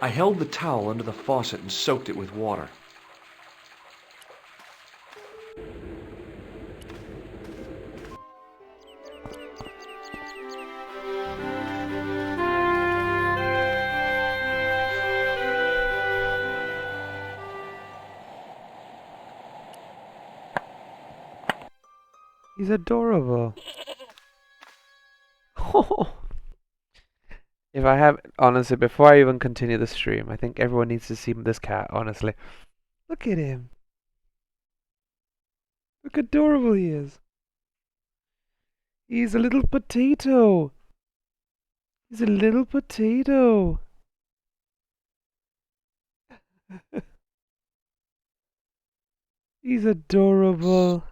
I held the towel under the faucet and soaked it with water. He's adorable. If I have, honestly, before I even continue the stream, I think everyone needs to see this cat, honestly. Look at him. Look how adorable he is. He's a little potato. He's a little potato. He's adorable.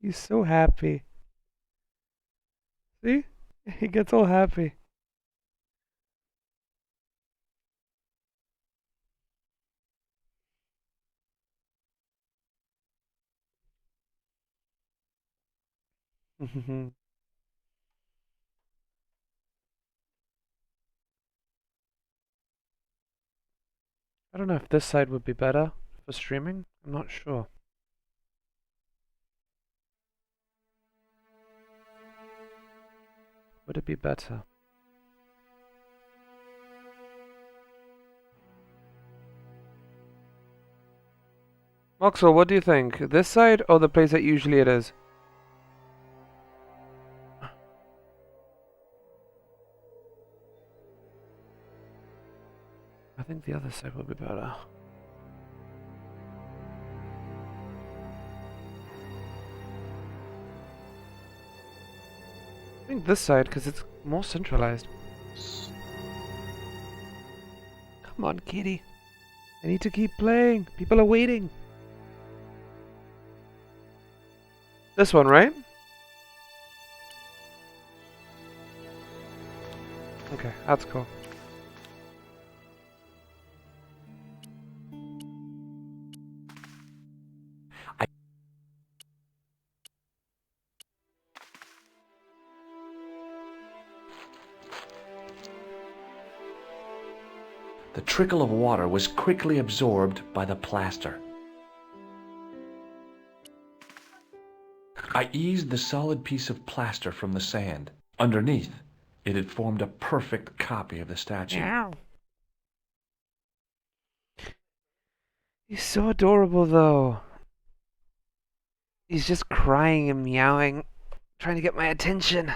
He's so happy. See? He gets all happy. I don't know if this side would be better for streaming. I'm not sure. Would it be better? Moxel, what do you think? This side or the place that usually it is? I think the other side would be better. I think this side, because it's more centralized. Come on, kitty. I need to keep playing. People are waiting. This one, right? Okay, that's cool. The trickle of water was quickly absorbed by the plaster. I eased the solid piece of plaster from the sand. Underneath, it had formed a perfect copy of the statue. Meow. He's so adorable, though. He's just crying and meowing, trying to get my attention.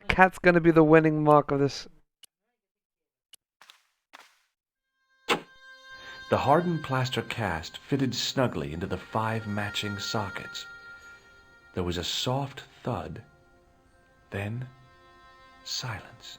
The cat's gonna be the winning mark of this. The hardened plaster cast fitted snugly into the 5 matching sockets. There was a soft thud, then silence.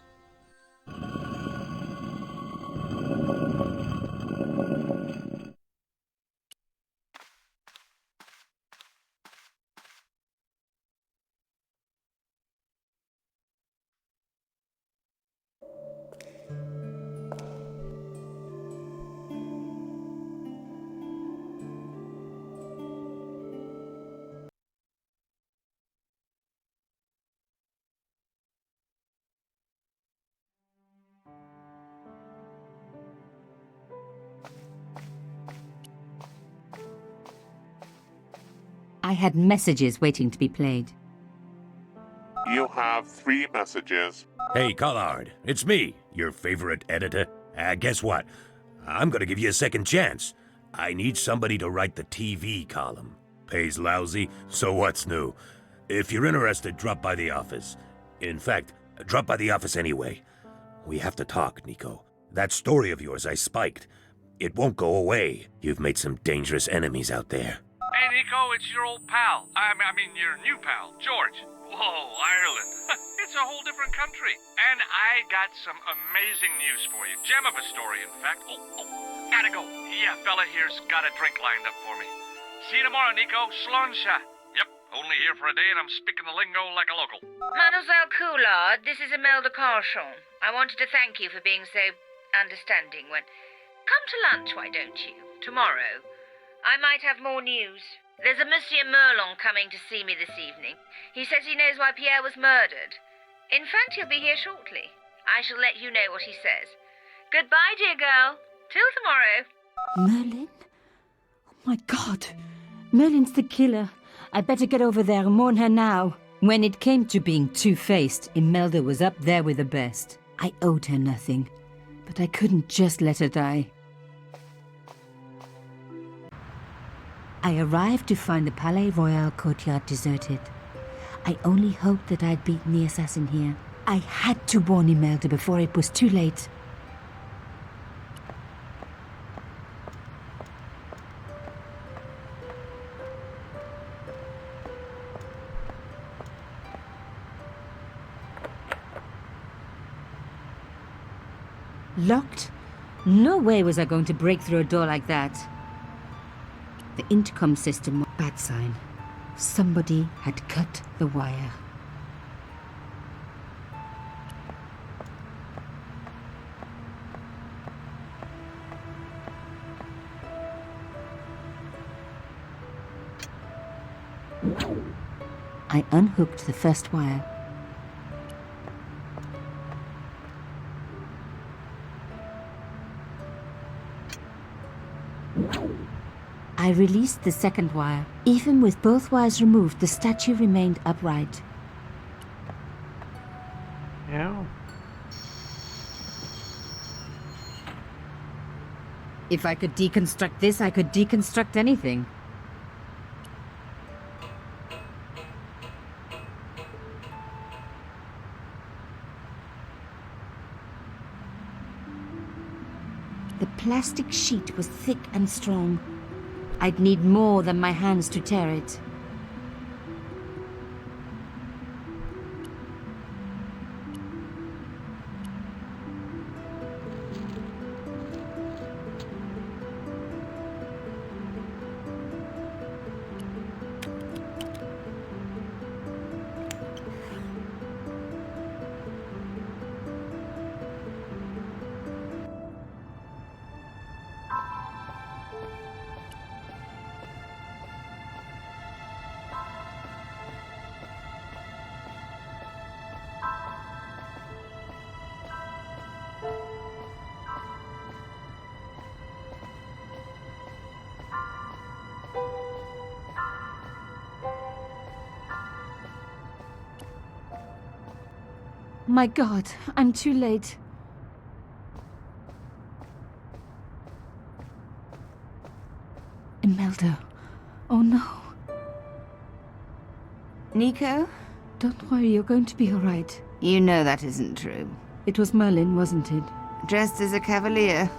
I had messages waiting to be played. You have 3 messages. Hey, Collard, it's me, your favorite editor. Guess what? I'm gonna give you a second chance. I need somebody to write the TV column. Pays lousy, so what's new? If you're interested, drop by the office. In fact, drop by the office anyway. We have to talk, Nico. That story of yours I spiked. It won't go away. You've made some dangerous enemies out there. Hey, Nico, it's your old pal. I mean, your new pal, George. Whoa, Ireland. It's a whole different country. And I got some amazing news for you. Gem of a story, in fact. Oh, gotta go. Yeah, fella here's got a drink lined up for me. See you tomorrow, Nico. Slonsha. Yep, only here for a day and I'm speaking the lingo like a local. Mademoiselle Coulard, this is Imelda Carchon. I wanted to thank you for being so understanding when... Come to lunch, why don't you? Tomorrow. I might have more news. There's a Monsieur Merlon coming to see me this evening. He says he knows why Pierre was murdered. In fact, he'll be here shortly. I shall let you know what he says. Goodbye, dear girl. Till tomorrow. Merlin? Oh my God. Merlin's the killer. I better get over there and warn her now. When it came to being two-faced, Imelda was up there with the best. I owed her nothing, but I couldn't just let her die. I arrived to find the Palais Royal courtyard deserted. I only hoped that I'd beaten the assassin here. I had to warn Imelda before it was too late. Locked? No way was I going to break through a door like that. The intercom system was a bad sign. Somebody had cut the wire. I unhooked the first wire. I released the second wire. Even with both wires removed, the statue remained upright. Yeah. If I could deconstruct this, I could deconstruct anything. The plastic sheet was thick and strong. I'd need more than my hands to tear it. My God, I'm too late. Imelda. Oh no. Nico? Don't worry, you're going to be all right. You know that isn't true. It was Merlin, wasn't it? Dressed as a cavalier.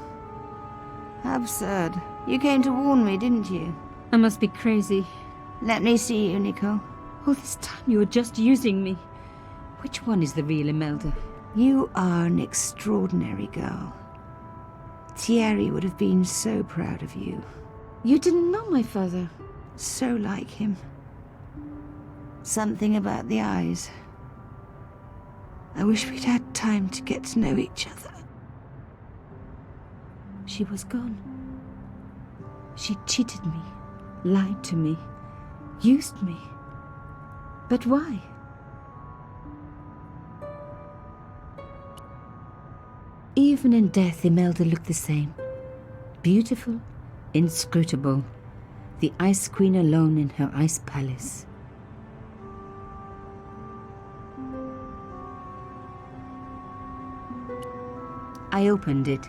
How absurd. You came to warn me, didn't you? I must be crazy. Let me see you, Nico. All this time you were just using me. Which one is the real Imelda? You are an extraordinary girl. Thierry would have been so proud of you. You didn't know my father. So like him. Something about the eyes. I wish we'd had time to get to know each other. She was gone. She cheated me, lied to me, used me. But why? Even in death, Imelda looked the same. Beautiful, inscrutable. the Ice Queen alone in her ice palace. I opened it.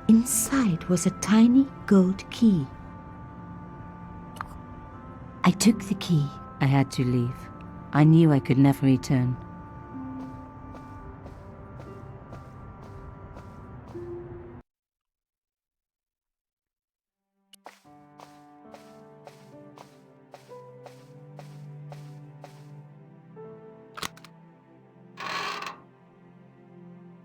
Inside was a tiny gold key. I took the key. I had to leave. I knew I could never return.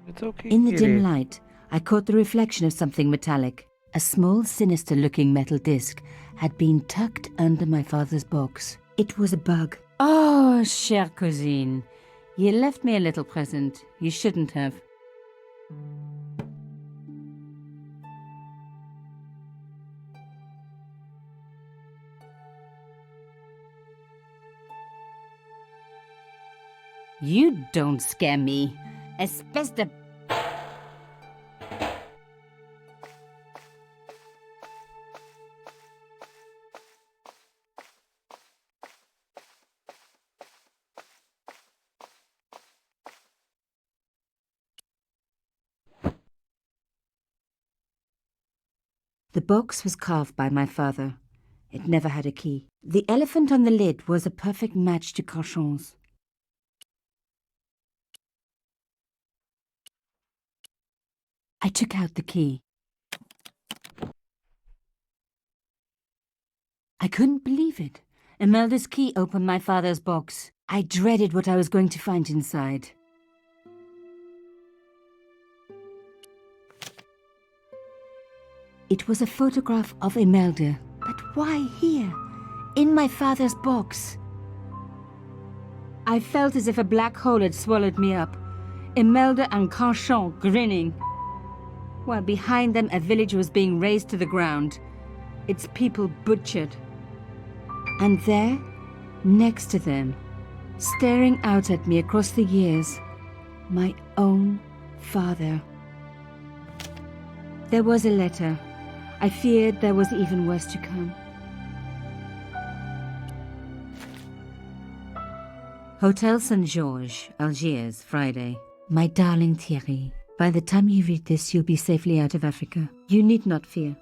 It's okay, In the kitty. dim light, I caught the reflection of something metallic. A small, sinister-looking metal disc had been tucked under my father's box. It was a bug. Oh, chère cousine, you left me a little present. You shouldn't have. You don't scare me. Espèce de... The box was carved by my father. It never had a key. The elephant on the lid was a perfect match to Carchon's. I took out the key. I couldn't believe it. Imelda's key opened my father's box. I dreaded what I was going to find inside. It was a photograph of Imelda. But why here? In my father's box? I felt as if a black hole had swallowed me up. Imelda and Carchon grinning. While behind them a village was being razed to the ground, its people butchered. And there, next to them, staring out at me across the years, my own father. There was a letter. I feared there was even worse to come. Hotel St. Georges, Algiers, Friday. My darling Thierry. By the time you read this, you'll be safely out of Africa. You need not fear.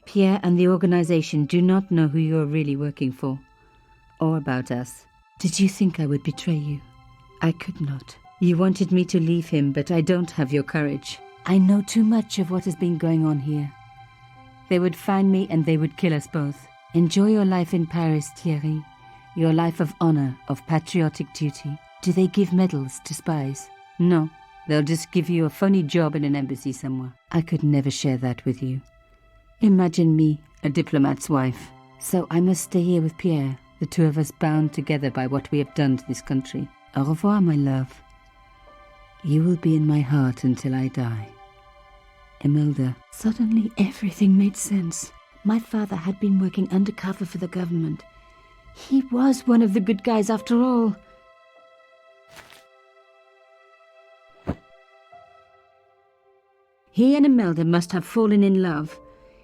Pierre and the organization do not know who you're really working for, or about us. Did you think I would betray you? I could not. You wanted me to leave him, but I don't have your courage. I know too much of what has been going on here. They would find me and they would kill us both. Enjoy your life in Paris, Thierry. Your life of honor, of patriotic duty. Do they give medals to spies? No. They'll just give you a phony job in an embassy somewhere. I could never share that with you. Imagine me, a diplomat's wife. So I must stay here with Pierre, the two of us bound together by what we have done to this country. Au revoir, my love. You will be in my heart until I die. Imelda. Suddenly everything made sense. My father had been working undercover for the government. He was one of the good guys after all. He and Imelda must have fallen in love.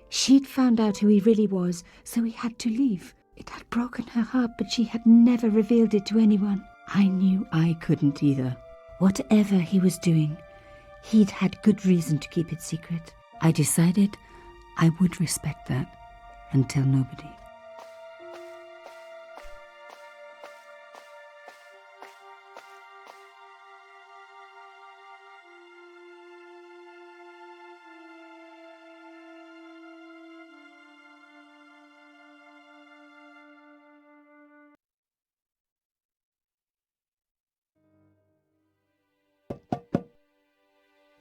She'd found out who he really was, so he had to leave. It had broken her heart, but she had never revealed it to anyone. I knew I couldn't either. Whatever he was doing, he'd had good reason to keep it secret. I decided I would respect that and tell nobody.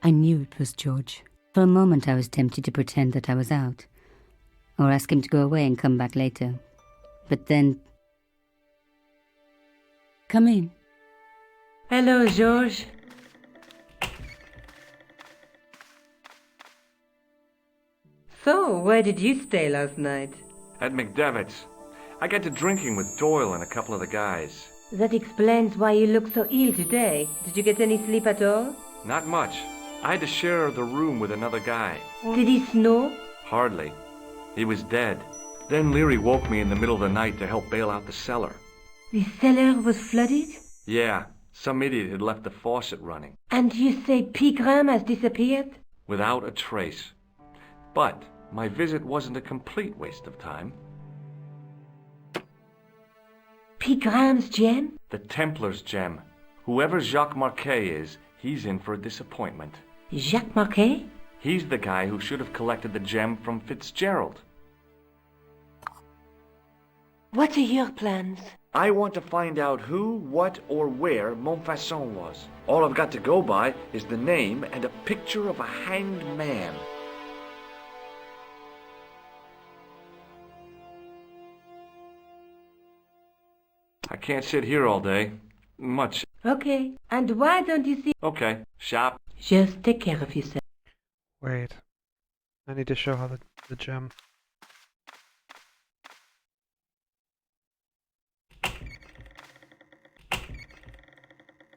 I knew it was George. For a moment I was tempted to pretend that I was out, or ask him to go away and come back later. But then... Come in. Hello, George. So, where did you stay last night? At McDevitt's. I got to drinking with Doyle and a couple of the guys. That explains why you look so ill today. Did you get any sleep at all? Not much. I had to share the room with another guy. Did he snore? Hardly. He was dead. Then Leary woke me in the middle of the night to help bail out the cellar. The cellar was flooded? Yeah, some idiot had left the faucet running. And you say Pegram has disappeared? Without a trace. But my visit wasn't a complete waste of time. Pegram's gem? The Templar's gem. Whoever Jacques Marquet is, he's in for a disappointment. Jacques Marquet? He's the guy who should have collected the gem from Fitzgerald. What are your plans? I want to find out who, what, or where Montfaucon was. All I've got to go by is the name and a picture of a hanged man. I can't sit here all day. Much. Okay, and why don't you see... Okay, shop. Just take care of yourself. Wait. I need to show her the gem.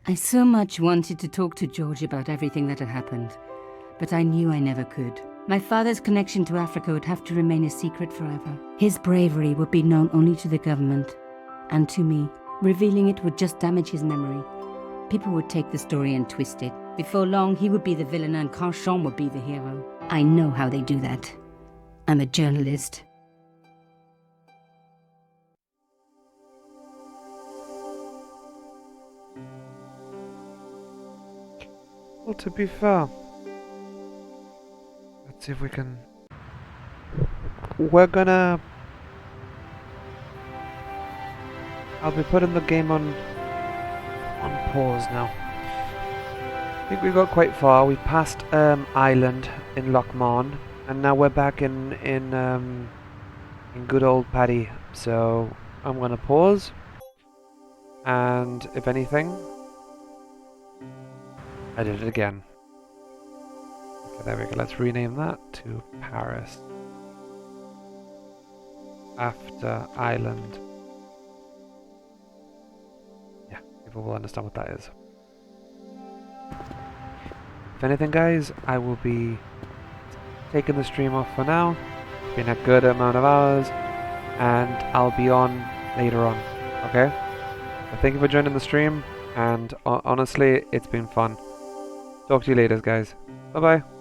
I so much wanted to talk to George about everything that had happened, but I knew I never could. My father's connection to Africa would have to remain a secret forever. His bravery would be known only to the government and to me. Revealing it would just damage his memory. People would take the story and twist it. Before long, he would be the villain and Carchon would be the hero. I know how they do that. I'm a journalist. Well, to be fair, let's see if we can... We're gonna... I'll be putting the game on pause now. I think we got quite far. We passed Island in Lochmawn, and now we're back in good old Paddy. So I'm gonna pause, and if anything, I did it again. Okay, there we go. Let's rename that to Paris after Island. Yeah, people will understand what that is. If anything, guys, I will be taking the stream off for now. It's been a good amount of hours, and I'll be on later on. Okay? So thank you for joining the stream, and honestly, it's been fun. Talk to you later, guys. Bye-bye.